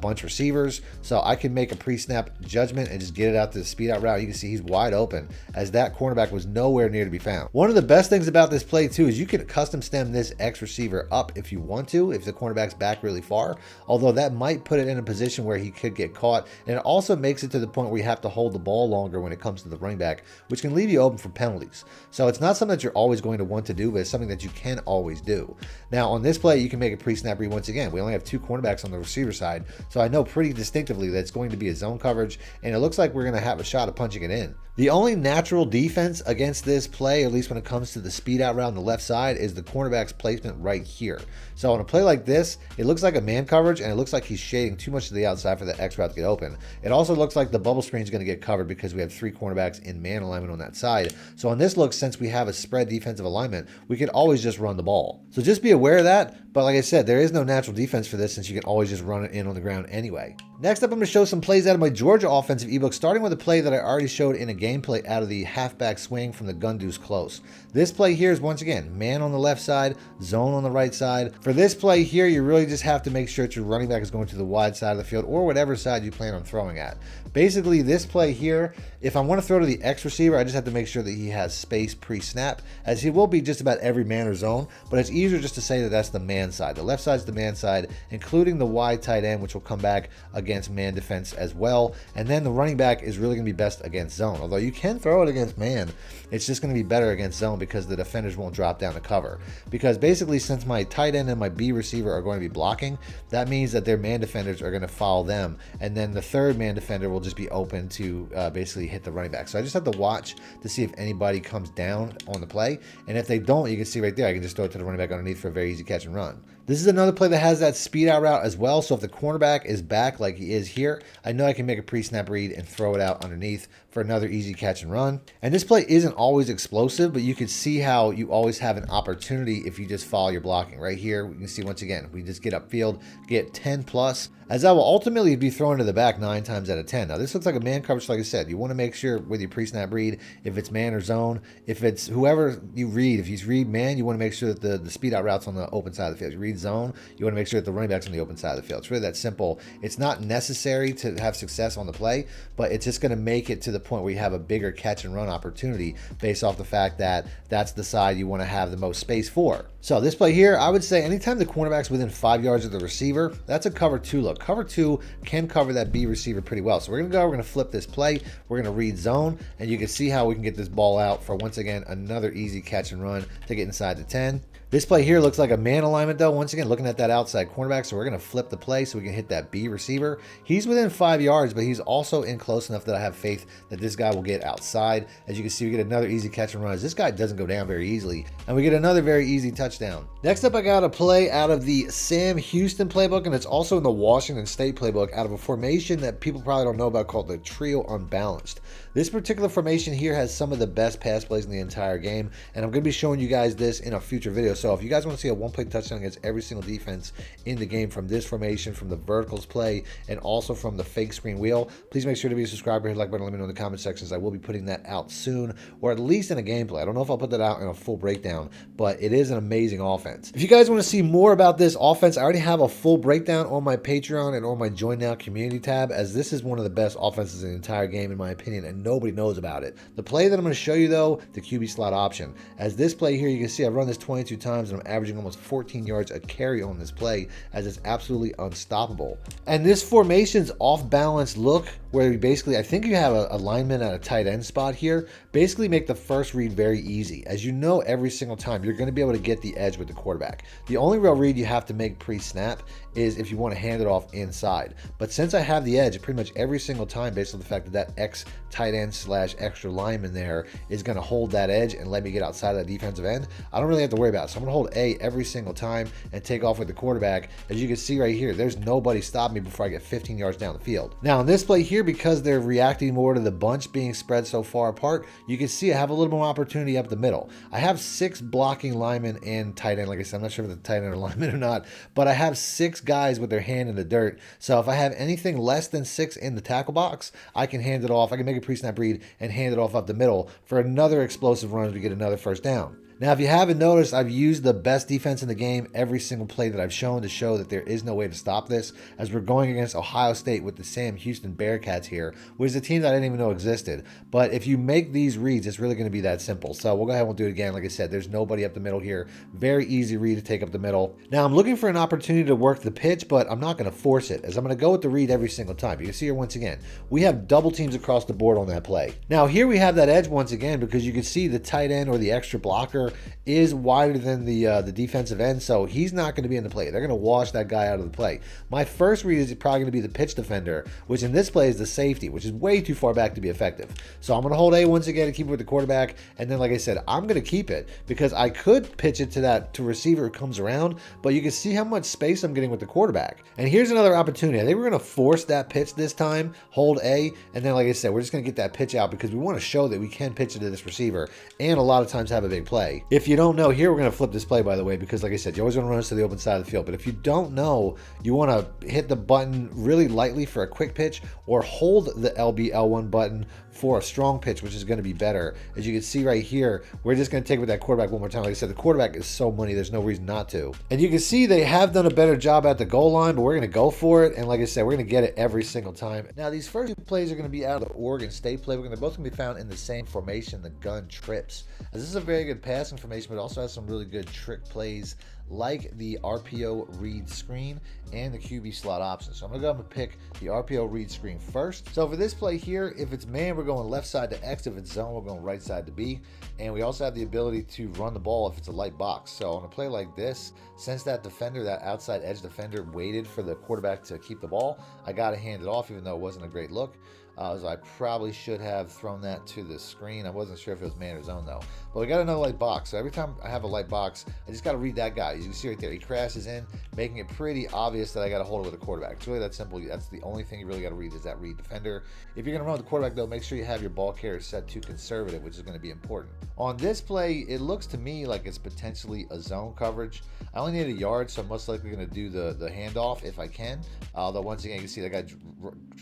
A: bunch receivers. So I can make a pre-snap judgment and just get it out to the speed out route. You can see he's wide open, as that cornerback was nowhere near to be found. One of the best things about this play too is you can custom stem this X receiver up if you want to, if the cornerback's back really far. Although that might put it in a position where he could get caught. And it also makes it to the point where you have to hold the ball longer when it comes to the running back, which can leave you open for penalties. So it's not something that you're always going to want to do, but it's something that you can always do. Now on this play, you can make a pre-snap read once again. We only have 2 cornerbacks on the receiver side, so I know pretty distinctively that it's going to be a zone coverage, and it looks like we're going to have a shot at punching it in. The only natural defense against this play, at least when it comes to the speed out route on the left side, is the cornerback's placement right here. So on a play like this, it looks like a man coverage, and it looks like he's shading too much to the outside for the X route to get open. It also looks like the bubble screen is going to get covered because we have 3 cornerbacks in man alignment on that side. So on this look, since we have a spread defensive alignment, we could always just run the ball. So just be aware of that. But like I said, there is no natural defense for this, since you can always just run it in on the ground anyway. Next up, I'm going to show some plays out of my Georgia offensive ebook, starting with a play that I already showed in a gameplay out of the halfback swing from the gun deuce close. This play here is, once again, man on the left side, zone on the right side. For this play here, you really just have to make sure that your running back is going to the wide side of the field, or whatever side you plan on throwing at. Basically, this play here, if I want to throw to the X receiver, I just have to make sure that he has space pre-snap, as he will be just about every man or zone, but it's easier just to say that that's the man side. The left side is the man side, including the wide tight end, which will come back against man defense as well. And then the running back is really going to be best against zone. Although you can throw it against man, it's just going to be better against zone because the defenders won't drop down to cover. Because basically, since my tight end and my B receiver are going to be blocking, that means that their man defenders are going to follow them, and then the third man defender will just be open to basically hit the running back. So I just have to watch to see if anybody comes down on the play, and if they don't, you can see right there, I can just throw it to the running back underneath for a very easy catch and run. This is another play that has that speed out route as well. So if the cornerback is back like he is here, I know I can make a pre-snap read and throw it out underneath for another easy catch and run. And this play isn't always explosive, but you can see how you always have an opportunity if you just follow your blocking. Right here, we can see once again, we just get upfield, get 10 plus, as I will ultimately be thrown to the back 9 times out of 10. Now, this looks like a man coverage, like I said. You want to make sure with your pre-snap read, if it's man or zone, if it's whoever you read, if you read man, you want to make sure that the speed out route's on the open side of the field. If you read zone, you want to make sure that the running back's on the open side of the field. It's really that simple. It's not necessary to have success on the play, but it's just going to make it to the point where you have a bigger catch and run opportunity based off the fact that that's the side you want to have the most space for. So this play here, I would say anytime the cornerback's within 5 yards of the receiver, that's a cover 2 look. Cover 2 can cover that B receiver pretty well. So we're going to flip this play. We're going to read zone, and you can see how we can get this ball out for, once again, another easy catch and run to get inside the 10. This play here looks like a man alignment, though. Once again, looking at that outside cornerback, so we're going to flip the play so we can hit that B receiver. He's within 5 yards, but he's also in close enough that I have faith that this guy will get outside. As you can see, we get another easy catch and run, as this guy doesn't go down very easily, and we get another very easy touchdown. Next up, I got a play out of the Sam Houston playbook, and it's also in the Washington State playbook, out of a formation that people probably don't know about called the Trio Unbalanced. This particular formation here has some of the best pass plays in the entire game, and I'm going to be showing you guys this in a future video. So if you guys want to see a one-play touchdown against every single defense in the game from this formation, from the verticals play, and also from the fake screen wheel, please make sure to be a subscriber, hit the like button, let me know in the comment sections. I will be putting that out soon, or at least in a gameplay. I don't know if I'll put that out in a full breakdown, but it is an amazing offense. If you guys want to see more about this offense, I already have a full breakdown on my Patreon and on my Join Now community tab, as this is one of the best offenses in the entire game, in my opinion, and nobody knows about it. The play that I'm going to show you, though, the QB slot option. As this play here, you can see I've run this 22 times, and I'm averaging almost 14 yards a carry on this play, as it's absolutely unstoppable. And this formation's off-balance look, where you basically, I think you have a lineman at a tight end spot here, basically make the first read very easy. As you know, every single time, you're going to be able to get the edge with the quarterback. The only real read you have to make pre-snap is if you want to hand it off inside. But since I have the edge pretty much every single time, based on the fact that that X tight end / extra lineman there is going to hold that edge and let me get outside of that defensive end, I don't really have to worry about it. So I'm going to hold A every single time and take off with the quarterback. As you can see right here, there's nobody stopping me before I get 15 yards down the field. Now in this play here, because they're reacting more to the bunch being spread so far apart, you can see I have a little more opportunity up the middle. I have 6 blocking linemen and tight end. Like I said, I'm not sure if it's a tight end or lineman or not, but I have 6 guys with their hand in the dirt. So if I have anything less than 6 in the tackle box, I can hand it off. I can make a pre-snap read and hand it off up the middle for another explosive run to get another first down. Now, if you haven't noticed, I've used the best defense in the game every single play that I've shown to show that there is no way to stop this, as we're going against Ohio State with the Sam Houston Bearcats here, which is a team that I didn't even know existed. But if you make these reads, it's really going to be that simple. So we'll go ahead and we'll do it again. Like I said, there's nobody up the middle here. Very easy read to take up the middle. Now, I'm looking for an opportunity to work the pitch, but I'm not going to force it, as I'm going to go with the read every single time. You can see here once again, we have double teams across the board on that play. Now, here we have that edge once again, because you can see the tight end or the extra blocker is wider than the defensive end, so he's not going to be in the play. They're going to wash that guy out of the play. My first read is probably going to be the pitch defender, which in this play is the safety, which is way too far back to be effective. So I'm going to hold A once again to keep it with the quarterback, and then like I said, I'm going to keep it because I could pitch it to receiver who comes around, but you can see how much space I'm getting with the quarterback. And here's another opportunity. I think we're going to force that pitch this time, hold A, and then like I said, we're just going to get that pitch out because we want to show that we can pitch it to this receiver and a lot of times have a big play. If you don't know, here we're going to flip this play, by the way, because like I said, you always want to run us to the open side of the field. But if you don't know, you want to hit the button really lightly for a quick pitch, or hold the LB L1 button for a strong pitch, which is going to be better. As you can see right here, we're just going to take it with that quarterback one more time. Like I said, the quarterback is so money, there's no reason not to. And you can see they have done a better job at the goal line, but we're going to go for it. And like I said, we're going to get it every single time. Now, these first 2 plays are going to be out of the Oregon State playbook, and they're both going to be found in the same formation, the gun trips. As this is a very good passing formation, but it also has some really good trick plays like the RPO read screen and the QB slot option. So I'm going to go up and pick the RPO read screen first. So for this play here, if it's man, we're going left side to X. If it's zone, we're going right side to B. And we also have the ability to run the ball if it's a light box. So on a play like this, since that defender, that outside edge defender, waited for the quarterback to keep the ball, I got to hand it off, even though it wasn't a great look. So I probably should have thrown that to the screen. I wasn't sure if it was man or zone though. But we got another light box. So every time I have a light box, I just got to read that guy. plays. You can see right there, he crashes in, making it pretty obvious that I got to hold it with the quarterback. It's really that simple. That's the only thing you really got to read is that read defender. If you're going to run with the quarterback, though, make sure you have your ball carrier set to conservative, which is going to be important. On this play, it looks to me like it's potentially a zone coverage. I only need a yard, so I'm most likely going to do the handoff if I can. Although once again, you can see that guy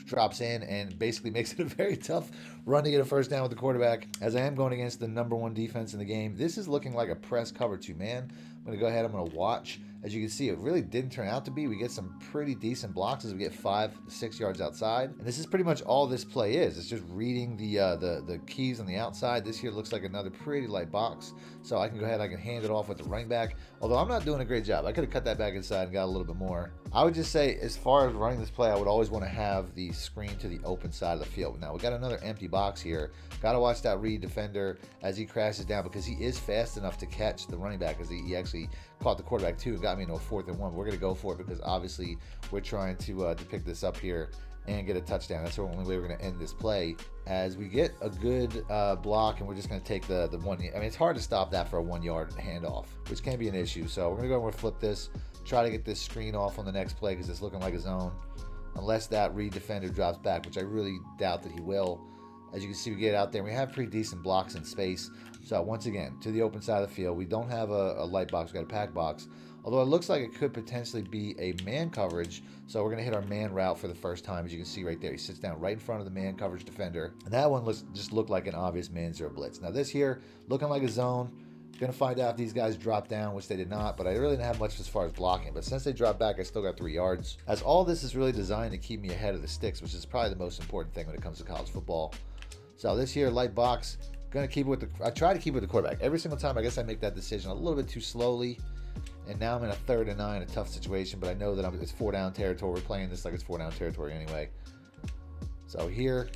A: drops in and basically makes it a very tough run to get a first down with the quarterback. As I am going against the #1 defense in the game, this is looking like a press cover 2 man. I'm going to go ahead, I'm going to watch. As you can see, it really didn't turn out to be. We get some pretty decent blocks as we get 5 to 6 yards outside. And this is pretty much all this play is. It's just reading the keys on the outside. This here looks like another pretty light box. So I can go ahead, I can hand it off with the running back. Although I'm not doing a great job. I could have cut that back inside and got a little bit more. I would just say, as far as running this play, I would always want to have the screen to the open side of the field. Now, we got another empty box here. Got to watch that read defender as he crashes down because he is fast enough to catch the running back, as he actually caught the quarterback too and got me into a 4th and 1. We're going to go for it because obviously we're trying to pick this up here and get a touchdown. That's the only way we're going to end this play, as we get a good block, and we're just going to take the 1. I mean, it's hard to stop that for a 1 yard handoff, which can be an issue. So we're going to go and we're flip this, try to get this screen off on the next play because it's looking like a zone, unless that read defender drops back, which I really doubt that he will. As you can see, we get out there, and we have pretty decent blocks in space. So once again, to the open side of the field, we don't have a light box, we got a pack box. Although it looks like it could potentially be a man coverage, so we're going to hit our man route for the first time. As you can see right there, he sits down right in front of the man coverage defender, and that one just looked like an obvious man zero blitz. Now this here, looking like a zone. Going to find out if these guys drop down, which they did not, but I really didn't have much as far as blocking. But since they dropped back, I still got 3 yards. As all this is really designed to keep me ahead of the sticks, which is probably the most important thing when it comes to college football. So this here, light box, going to keep it with I try to keep it with the quarterback. Every single time, I guess I make that decision a little bit too slowly. And now I'm in a 3rd and 9, a tough situation, but I know that it's 4 down territory. We're playing this like it's 4 down territory anyway. So here,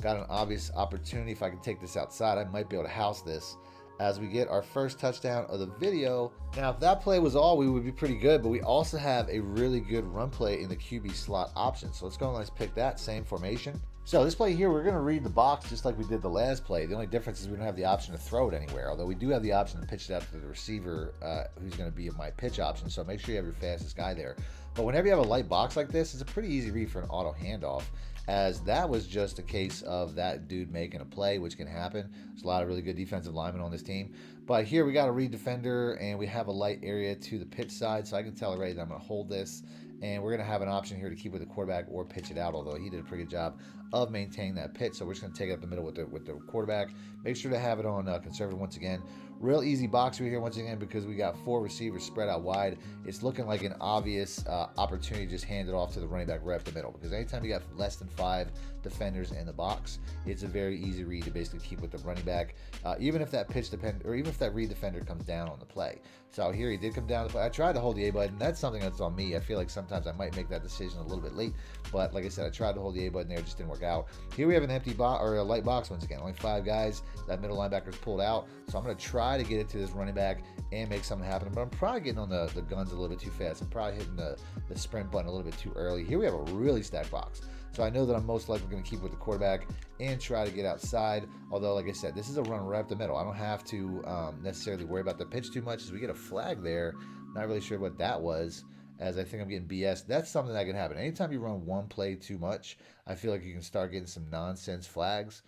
A: got an obvious opportunity. If I can take this outside, I might be able to house this as we get our first touchdown of the video. Now, if that play was all, we would be pretty good, but we also have a really good run play in the QB slot option. So let's go and let's pick that same formation. So this play here, we're going to read the box just like we did the last play. The only difference is we don't have the option to throw it anywhere, although we do have the option to pitch it out to the receiver, who's going to be my pitch option. So make sure you have your fastest guy there. But whenever you have a light box like this, it's a pretty easy read for an auto handoff, as that was just a case of that dude making a play, which can happen. There's a lot of really good defensive linemen on this team. But here we got a read defender, and we have a light area to the pitch side, so I can tell already that I'm going to hold this. And we're going to have an option here to keep with the quarterback or pitch it out, although he did a pretty good job of maintaining that pitch. So we're just going to take it up the middle with the quarterback. Make sure to have it on conservative once again. Real easy box right here once again because we got 4 receivers spread out wide. It's looking like an obvious opportunity to just hand it off to the running back right up the middle, because anytime you got less than 5 defenders in the box, it's a very easy read to basically keep with the running back, even if that even if that read defender comes down on the play. So here he did come down. I tried to hold the A button. That's something that's on me. I feel like sometimes I might make that decision a little bit late, but like I said, I tried to hold the A button there. It just didn't work out. Here we have an empty box, or a light box once again. Only 5 guys. That middle linebacker's pulled out. So I'm going to try to get it to this running back and make something happen, but I'm probably getting on the guns a little bit too fast. I'm probably hitting the sprint button a little bit too early. Here we have a really stacked box. So I know that I'm most likely going to keep with the quarterback and try to get outside. Although, like I said, this is a run right up the middle. I don't have to necessarily worry about the pitch too much, as we get a flag there. Not really sure what that was, as I think I'm getting BS. That's something that can happen. Anytime you run one play too much, I feel like you can start getting some nonsense flags,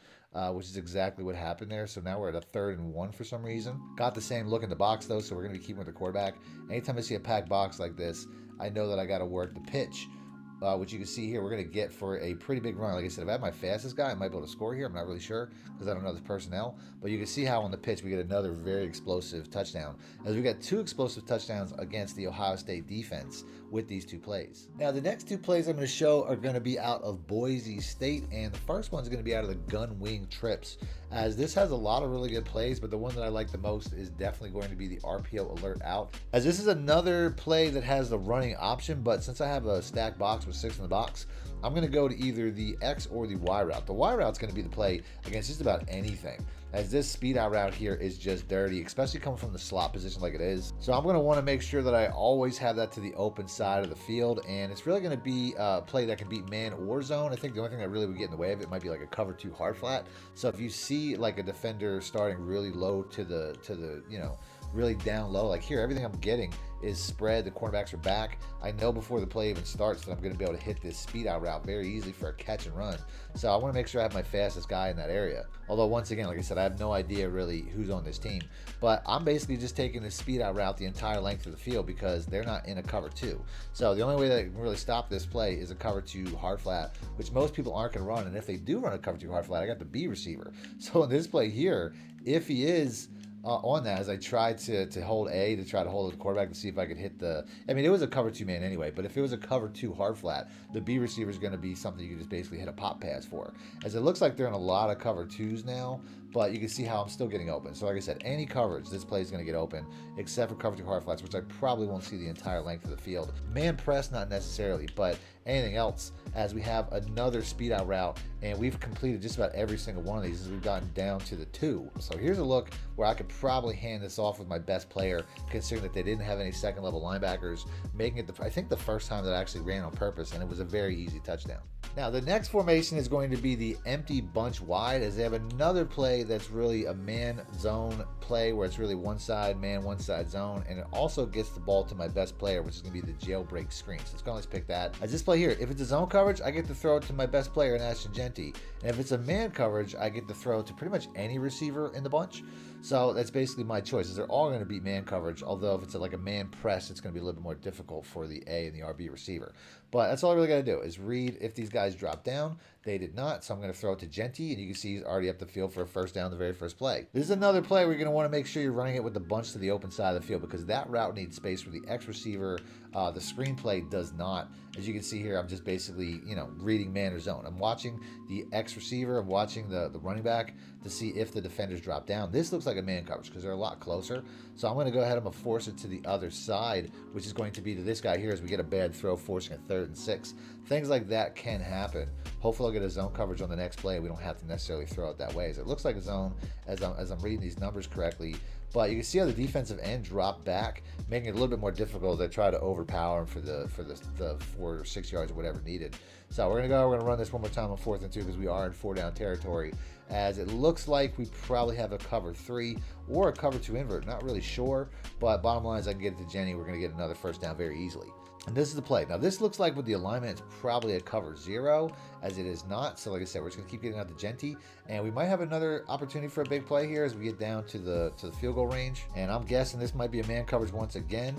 A: which is exactly what happened there. So now we're at a 3rd and 1 for some reason. Got the same look in the box, though, so we're going to be keeping with the quarterback. Anytime I see a packed box like this, I know that I got to work the pitch, which you can see here, we're going to get for a pretty big run. Like I said, if I have my fastest guy, I might be able to score here. I'm not really sure because I don't know the personnel. But you can see how on the pitch we get another very explosive touchdown, as we got 2 explosive touchdowns against the Ohio State defense with these 2 plays. Now, the next 2 plays I'm going to show are going to be out of Boise State, and the first one's going to be out of the gun wing trips, as this has a lot of really good plays, but the one that I like the most is definitely going to be the RPO alert out, as this is another play that has the running option, but since I have a stacked box with 6 in the box, I'm going to go to either the X or the Y route. The Y route is going to be the play against just about anything, as this speed out route here is just dirty, especially coming from the slot position like it is. So I'm going to want to make sure that I always have that to the open side of the field, and it's really going to be a play that can beat man or zone. I think the only thing that really would get in the way of it might be like a cover 2 hard flat. So if you see like a defender starting really low to the really down low. Like here, everything I'm getting is spread. The cornerbacks are back. I know before the play even starts that I'm going to be able to hit this speed out route very easily for a catch and run. So I want to make sure I have my fastest guy in that area. Although once again, like I said, I have no idea really who's on this team. But I'm basically just taking the speed out route the entire length of the field because they're not in a cover 2. So the only way that I can really stop this play is a cover 2 hard flat, which most people aren't going to run. And if they do run a cover 2 hard flat, I got the B receiver. So in this play here, if he is on that, as I tried to hold A to try to hold the quarterback to see if I could hit the, I mean, it was a cover 2 man anyway, but if it was a cover 2 hard flat, the B receiver is going to be something you can just basically hit a pop pass for. As it looks like they're in a lot of cover 2s now, but you can see how I'm still getting open. So like I said, any coverage, this play is going to get open, except for cover 2 hard flats, which I probably won't see the entire length of the field. Man press, not necessarily, but anything else, as we have another speed out route, and we've completed just about every single one of these as we've gotten down to the 2. So here's a look where I could probably hand this off with my best player, considering that they didn't have any second level linebackers, making it, I think, the first time that I actually ran on purpose, and it was a very easy touchdown. Now, the next formation is going to be the empty bunch wide, as they have another play that's really a man zone play where it's really one side man, one side zone, and it also gets the ball to my best player, which is going to be the jailbreak screen. So let's go, let's pick that. As this play here, if it's a zone coverage, I get to throw it to my best player in Ashton Genty, and if it's a man coverage, I get to throw it to pretty much any receiver in the bunch. So that's basically my choices. They're all going to beat man coverage, although if it's like a man press, it's going to be a little bit more difficult for the A and the RB receiver. But that's all I really got to do is read if these guys drop down. They did not, so I'm going to throw it to Genty, and you can see he's already up the field for a first down the very first play. This is another play where you're going to want to make sure you're running it with the bunch to the open side of the field because that route needs space for the X receiver. The screenplay does not. As you can see here, I'm just basically, reading man or zone. I'm watching the X receiver. I'm watching the running back to see if the defenders drop down. This looks like a man coverage because they're a lot closer. So I'm going to go ahead and force it to the other side, which is going to be to this guy here as we get a bad throw, forcing a 3rd and 6. Things like that can happen. Hopefully I'll get a zone coverage on the next play. We don't have to necessarily throw it that way. So it looks like a zone as I'm reading these numbers correctly. But you can see how the defensive end dropped back, making it a little bit more difficult to try to overpower him for the 4 or 6 yards or whatever needed. So we're going to run this one more time on 4th and 2 because we are in 4 down territory. As it looks like we probably have a cover 3 or a cover 2 invert. Not really sure, but bottom line is I can get it to Jenny. We're going to get another first down very easily. And this is the play. Now this looks like with the alignment, it's probably a cover 0, as it is not. So like I said, we're just gonna keep getting out to Genty, and we might have another opportunity for a big play here as we get down to the field goal range. And I'm guessing this might be a man coverage once again,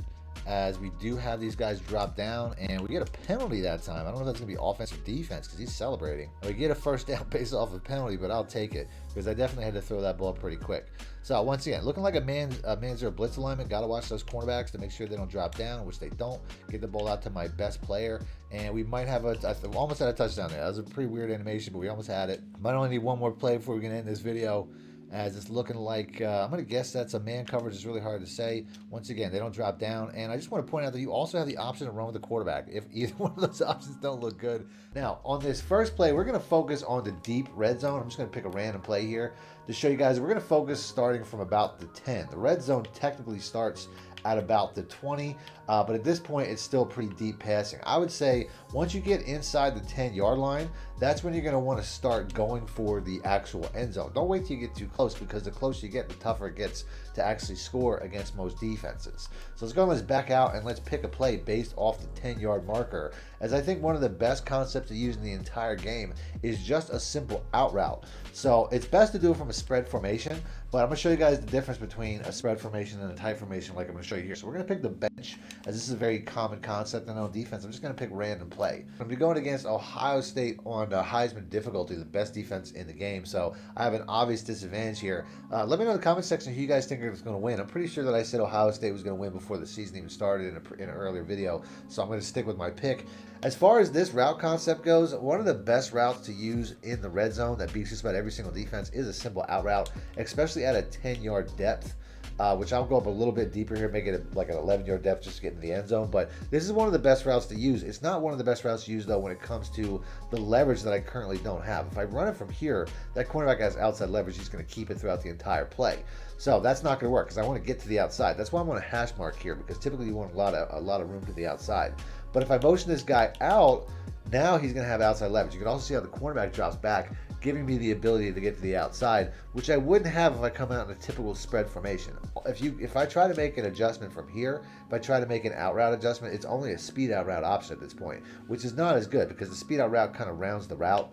A: as we do have these guys drop down, and we get a penalty that time. I don't know if that's going to be offense or defense because he's celebrating. We get a first down based off of penalty, but I'll take it because I definitely had to throw that ball pretty quick. So once again, looking like a man zero blitz alignment. Got to watch those cornerbacks to make sure they don't drop down, which they don't. Get the ball out to my best player, and we might have almost had a touchdown there. That was a pretty weird animation, but we almost had it. Might only need one more play before we can end this video, as it's looking like, I'm going to guess that's a man coverage. It's really hard to say. Once again, they don't drop down. And I just want to point out that you also have the option to run with the quarterback if either one of those options don't look good. Now, on this first play, we're going to focus on the deep red zone. I'm just going to pick a random play here to show you guys. We're going to focus starting from about the 10. The red zone technically starts at about the 20, but at this point it's still pretty deep passing. I would say once you get inside the 10-yard line, that's when you're going to want to start going for the actual end zone. Don't wait till you get too close, because the closer you get, the tougher it gets to actually score against most defenses. So let's go and let's back out and let's pick a play based off the 10-yard marker, as I think one of the best concepts to use in the entire game is just a simple out route. So it's best to do it from a spread formation, but I'm going to show you guys the difference between a spread formation and a tight formation like I'm going to show you here. So we're going to pick the bench, as this is a very common concept. And on defense, I'm just going to pick random play. I'm going to be going against Ohio State on Heisman difficulty, the best defense in the game. So I have an obvious disadvantage here. Let me know in the comment section who you guys think is going to win. I'm pretty sure that I said Ohio State was going to win before the season even started in an earlier video. So I'm going to stick with my pick. As far as this route concept goes, one of the best routes to use in the red zone that beats just about every single defense is a simple out route, especially at a 10-yard depth. Which I'll go up a little bit deeper here, make it like an 11-yard depth just to get into the end zone. But this is one of the best routes to use. It's not one of the best routes to use, though, when it comes to the leverage that I currently don't have. If I run it from here, that cornerback has outside leverage. He's going to keep it throughout the entire play. So that's not going to work, because I want to get to the outside. That's why I'm going to hash mark here, because typically you want a lot of room to the outside. But if I motion this guy out, now he's going to have outside leverage. You can also see how the cornerback drops back. giving me the ability to get to the outside, which I wouldn't have if I come out in a typical spread formation. If I try to make an adjustment from here, if I try to make an out route adjustment, it's only a speed out route option at this point, which is not as good because the speed out route kind of rounds the route.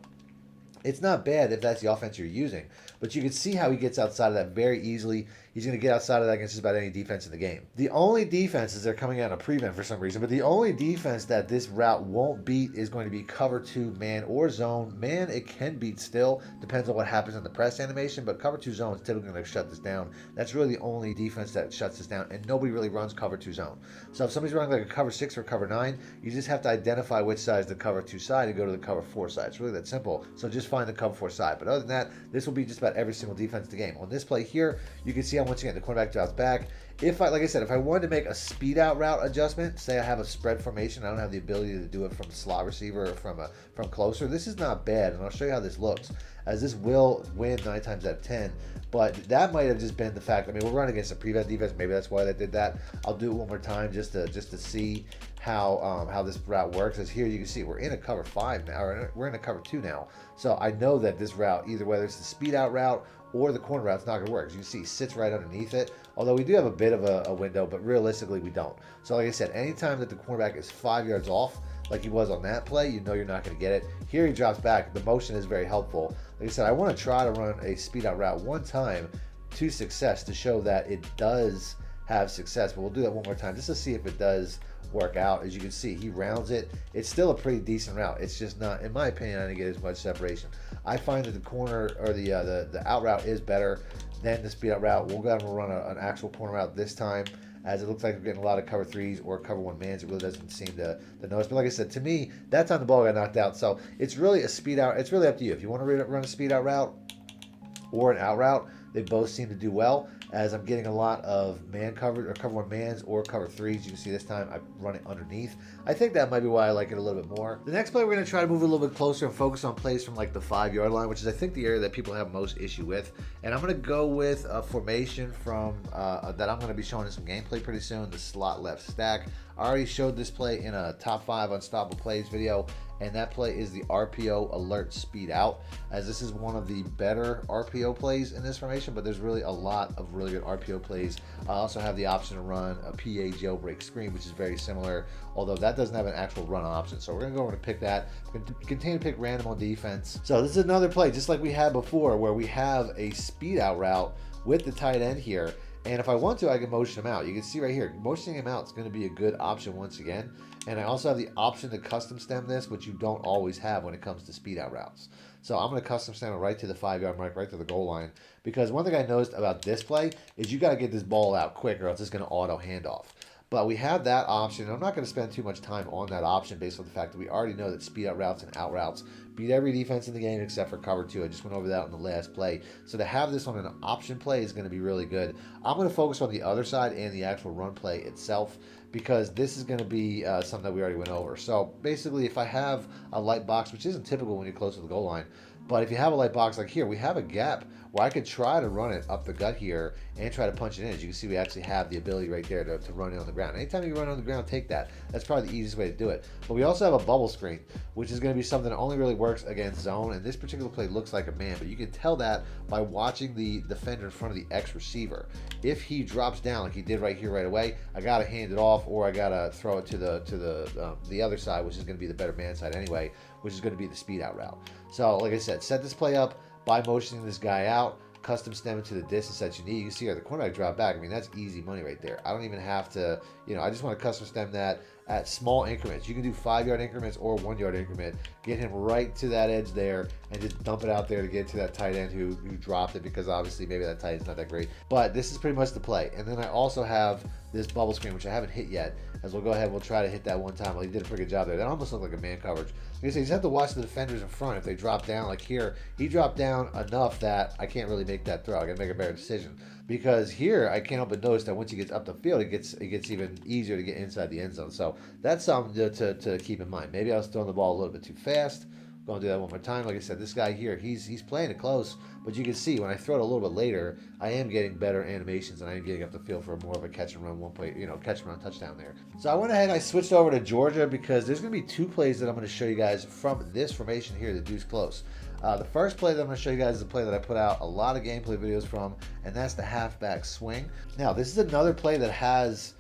A: It's not bad if that's the offense you're using, but you can see how he gets outside of that very easily. He's going to get outside of that against just about any defense in the game. The only defense is they're coming out in a prevent for some reason, but the only defense that this route won't beat is going to be cover 2 man or zone. Man, it can beat still. Depends on what happens in the press animation, but cover 2 zone is typically going to shut this down. That's really the only defense that shuts this down, and nobody really runs cover 2 zone. So if somebody's running like a cover 6 or cover 9, you just have to identify which side is the cover 2 side and go to the cover 4 side. It's really that simple. So just find the cover 4 side. But other than that, this will be just about every single defense in the game. On this play here, you can see how, once again, the cornerback drops back. Like I said, if I wanted to make a speed out route adjustment, say I have a spread formation, I don't have the ability to do it from the slot receiver or from closer, this is not bad, and I'll show you how this looks, as this will win 9 times out of 10. But that might have just been the fact, I mean, we're running against a prevent defense, maybe that's why they did that. I'll do it one more time just to see how this route works. As here you can see we're in a cover 5 now, or we're in a cover 2 now. So I know that this route, either whether it's the speed out route or the corner route, it's not going to work. As you can see, he sits right underneath it. Although we do have a bit of a window, but realistically we don't. So like I said, anytime that the cornerback is 5 yards off, like he was on that play, you know you're not going to get it. Here he drops back. The motion is very helpful. Like I said, I want to try to run a speed out route one time to success to show that it does have success. But we'll do that one more time just to see if it does work out. As you can see, he rounds it. It's still a pretty decent route. It's just not, in my opinion, I didn't get as much separation. I find that the corner or the out route is better than the speed out route. We'll go ahead and run an actual corner route this time, as it looks like we're getting a lot of cover 3s or cover 1 mans. It really doesn't seem to notice. But like I said, to me, that time the ball got knocked out. So it's really a speed out. It's really up to you. If you want to run a speed out route or an out route, they both seem to do well, as I'm getting a lot of man coverage or cover 1 mans or cover 3s. You can see this time I run it underneath. I think that might be why I like it a little bit more. The next play, we're going to try to move a little bit closer and focus on plays from like the 5-yard line, which is I think the area that people have most issue with. And I'm going to go with a formation from that I'm going to be showing in some gameplay pretty soon, the slot left stack. I already showed this play in a top 5 unstoppable plays video, and that play is the RPO alert speed out, as this is one of the better RPO plays in this formation, but there's really a lot of really good RPO plays. I also have the option to run a PA jailbreak screen, which is very similar, although that doesn't have an actual run option. So we're going to go over and pick that. We're going to continue to pick random on defense. So this is another play, just like we had before, where we have a speed out route with the tight end here. And if I want to, I can motion him out. You can see right here, motioning him out is going to be a good option once again. And I also have the option to custom stem this, which you don't always have when it comes to speed out routes. So I'm going to custom stem it right to the 5-yard mark, right to the goal line. Because one thing I noticed about this play is you got to get this ball out quick, or else it's going to auto handoff. But we have that option. I'm not going to spend too much time on that option based on the fact that we already know that speed out routes and out routes beat every defense in the game except for cover 2. I just went over that in the last play. So to have this on an option play is going to be really good. I'm going to focus on the other side and the actual run play itself, because this is going to be something that we already went over. So basically, if I have a light box, which isn't typical when you're close to the goal line, but if you have a light box like here, we have a gap where I could try to run it up the gut here and try to punch it in. As you can see, we actually have the ability right there to run it on the ground. Anytime you run on the ground, take that. That's probably the easiest way to do it. But we also have a bubble screen, which is going to be something that only really works against zone. And this particular play looks like a man, but you can tell that by watching the defender in front of the X receiver. If he drops down like he did right here right away, I got to hand it off, or I got to throw it to the other side, which is going to be the better man side anyway, which is going to be the speed out route. So like I said, set this play up by motioning this guy out, custom stem it to the distance that you need. You can see here the cornerback drop back. I mean, that's easy money right there. I don't even have to, I just want to custom stem that at small increments. You can do 5-yard increments or 1-yard increment. Get him right to that edge there and just dump it out there to get to that tight end who dropped it, because obviously maybe that tight end's not that great. But this is pretty much the play. And then I also have this bubble screen, which I haven't hit yet, as we'll go ahead and we'll try to hit that one time. Well, he did a pretty good job there. That almost looked like a man coverage. Like I said, you just have to watch the defenders in front. If they drop down, like here, he dropped down enough that I can't really make that throw. I got to make a better decision, because here I can't help but notice that once he gets up the field, it gets even easier to get inside the end zone. So that's something to keep in mind. Maybe I was throwing the ball a little bit too fast. Going to do that one more time. Like I said, this guy here, he's playing it close, but you can see when I throw it a little bit later, I am getting better animations, and I am getting up the field for more of a catch and run, catch and run touchdown there. So I went ahead and I switched over to Georgia, because there's going to be 2 plays that I'm going to show you guys from this formation here, the deuce close. The first play that I'm going to show you guys is a play that I put out a lot of gameplay videos from, and that's the halfback swing. Now, this is another play that has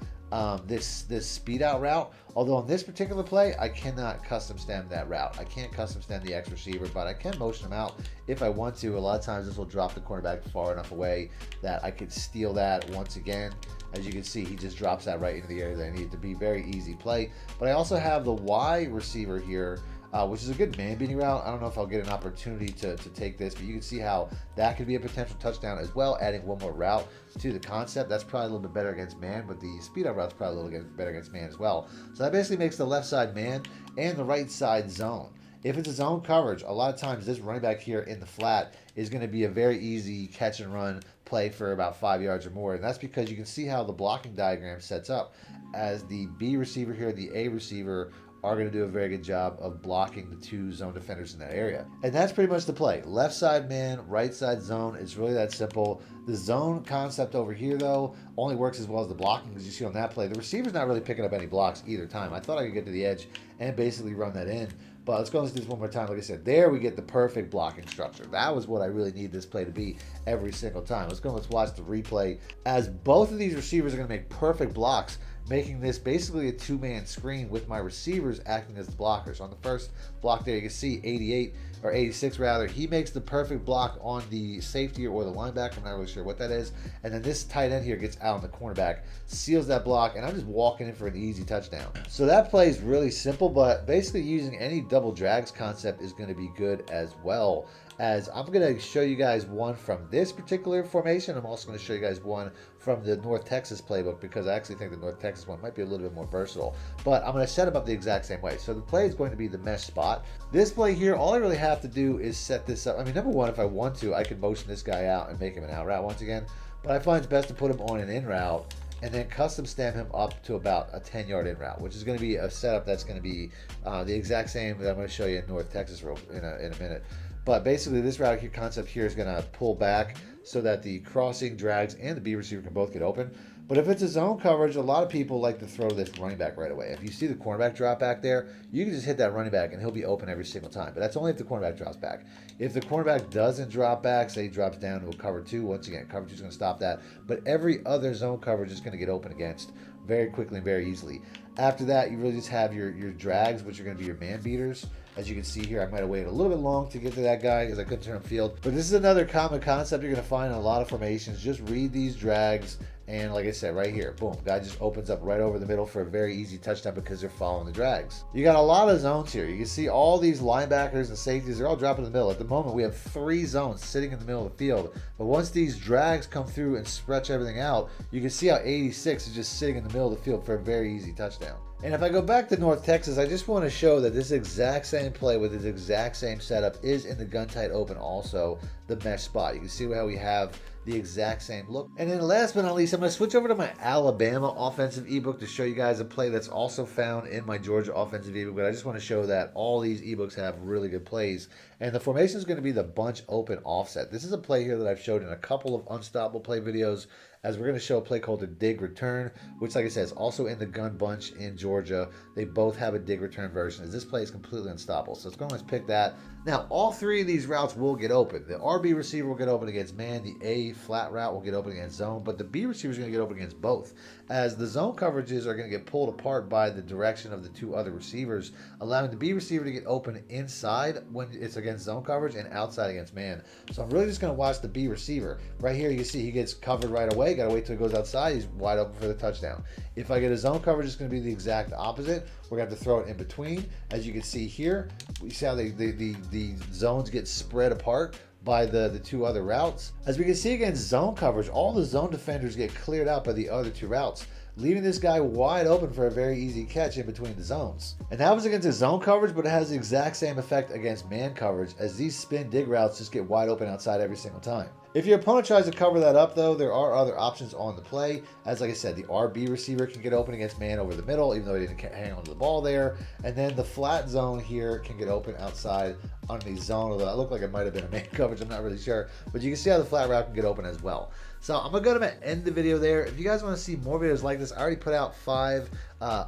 A: this speed out route, although on this particular play I cannot custom stem that route. I can't custom stem the X receiver, but I can motion him out if I want to. A lot of times this will drop the cornerback far enough away that I could steal that once again. As you can see, he just drops that right into the area that I need it to be. Very easy play. But I also have the Y receiver here, which is a good man beating route. I don't know if I'll get an opportunity to take this, but you can see how that could be a potential touchdown as well, adding one more route to the concept. That's probably a little bit better against man, but the speed out route's probably a little bit better against man as well. So that basically makes the left side man and the right side zone. If it's a zone coverage, a lot of times this running back here in the flat is going to be a very easy catch and run play for about 5 yards or more. And that's because you can see how the blocking diagram sets up, as the B receiver here, the A receiver are going to do a very good job of blocking the two zone defenders in that area. And that's pretty much the play. Left side man, right side zone. It's really that simple. The zone concept over here, though, only works as well as the blocking, because you see on that play, the receiver's not really picking up any blocks either time. I thought I could get to the edge and basically run that in. But let's go and do this one more time. Like I said, there we get the perfect blocking structure. That was what I really need this play to be every single time. Let's watch the replay, as both of these receivers are going to make perfect blocks, making this basically a two-man screen with my receivers acting as the blockers. On the first block there, you can see 88 or 86 rather, he makes the perfect block on the safety or the linebacker. I'm not really sure what that is. And then this tight end here gets out on the cornerback, seals that block, and I'm just walking in for an easy touchdown. So that play is really simple, but basically using any double drags concept is going to be good as well. As I'm going to show you guys one from this particular formation. I'm also going to show you guys one from the North Texas playbook, because I actually think the North Texas one might be a little bit more versatile. But I'm going to set them up the exact same way. So the play is going to be the mesh spot. This play here, all I really have to do is set this up. I mean, number one, if I want to, I can motion this guy out and make him an out route once again. But I find it's best to put him on an in route and then custom stem him up to about a 10-yard in route, which is going to be a setup that's going to be the exact same that I'm going to show you in North Texas in a minute. But basically, this route here concept here is going to pull back so that the crossing, drags, and the B receiver can both get open. But if it's a zone coverage, a lot of people like to throw this running back right away. If you see the cornerback drop back there, you can just hit that running back and he'll be open every single time. But that's only if the cornerback drops back. If the cornerback doesn't drop back, say he drops down to a cover two, once again, cover two is going to stop that. But every other zone coverage is going to get open against very quickly and very easily. After that, you really just have your drags, which are going to be your man beaters. As you can see here, I might have waited a little bit long to get to that guy because I couldn't turn field. But this is another common concept you're going to find in a lot of formations. Just read these drags, and like I said, right here, boom, guy just opens up right over the middle for a very easy touchdown because they're following the drags. You got a lot of zones here. You can see all these linebackers and safeties, they're all dropping in the middle. At the moment, we have 3 zones sitting in the middle of the field. But once these drags come through and stretch everything out, you can see how 86 is just sitting in the middle of the field for a very easy touchdown. And if I go back to North Texas, I just want to show that this exact same play with this exact same setup is in the gun tight open also, the mesh spot. You can see how we have the exact same look. And then last but not least, I'm going to switch over to my Alabama offensive ebook to show you guys a play that's also found in my Georgia offensive ebook. But I just want to show that all these ebooks have really good plays. And the formation is going to be the bunch open offset. This is a play here that I've showed in a couple of unstoppable play videos, as we're going to show a play called the dig return, which, like I said, is also in the gun bunch in Georgia. They both have a dig return version, as this play is completely unstoppable. So let's go and let's pick that. Now, all 3 of these routes will get open. The RB receiver will get open against man. The A flat route will get open against zone, but the B receiver is going to get open against both, as the zone coverages are going to get pulled apart by the direction of the 2 other receivers, allowing the B receiver to get open inside when it's against zone coverage and outside against man. So I'm really just going to watch the B receiver. Right here, you can see he gets covered right away. Got to wait till it goes outside. He's wide open for the touchdown. If I get a zone coverage, it's going to be the exact opposite. We're going to have to throw it in between. As you can see here, we see how the zones get spread apart by the 2 other routes. As we can see against zone coverage, all the zone defenders get cleared out by the other 2 routes, leaving this guy wide open for a very easy catch in between the zones. And that was against his zone coverage, but it has the exact same effect against man coverage, as these spin dig routes just get wide open outside every single time. If your opponent tries to cover that up, though, there are other options on the play. As like I said, the RB receiver can get open against man over the middle, even though he didn't hang on to the ball there. And then the flat zone here can get open outside underneath zone, although that looked like it might have been a man coverage. I'm not really sure. But you can see how the flat route can get open as well. So I'm going to end the video there. If you guys want to see more videos like this, I already put out 5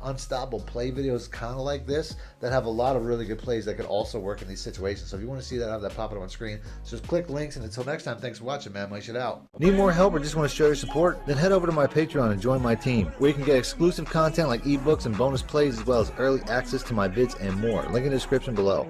A: unstoppable play videos kind of like this that have a lot of really good plays that could also work in these situations. So if you want to see that, have that pop up on screen. So just click links, and until next time, thanks for watching, man. My shit out. Need more help or just want to show your support? Then head over to my Patreon and join my team, where you can get exclusive content like ebooks and bonus plays, as well as early access to my vids and more. Link in the description below.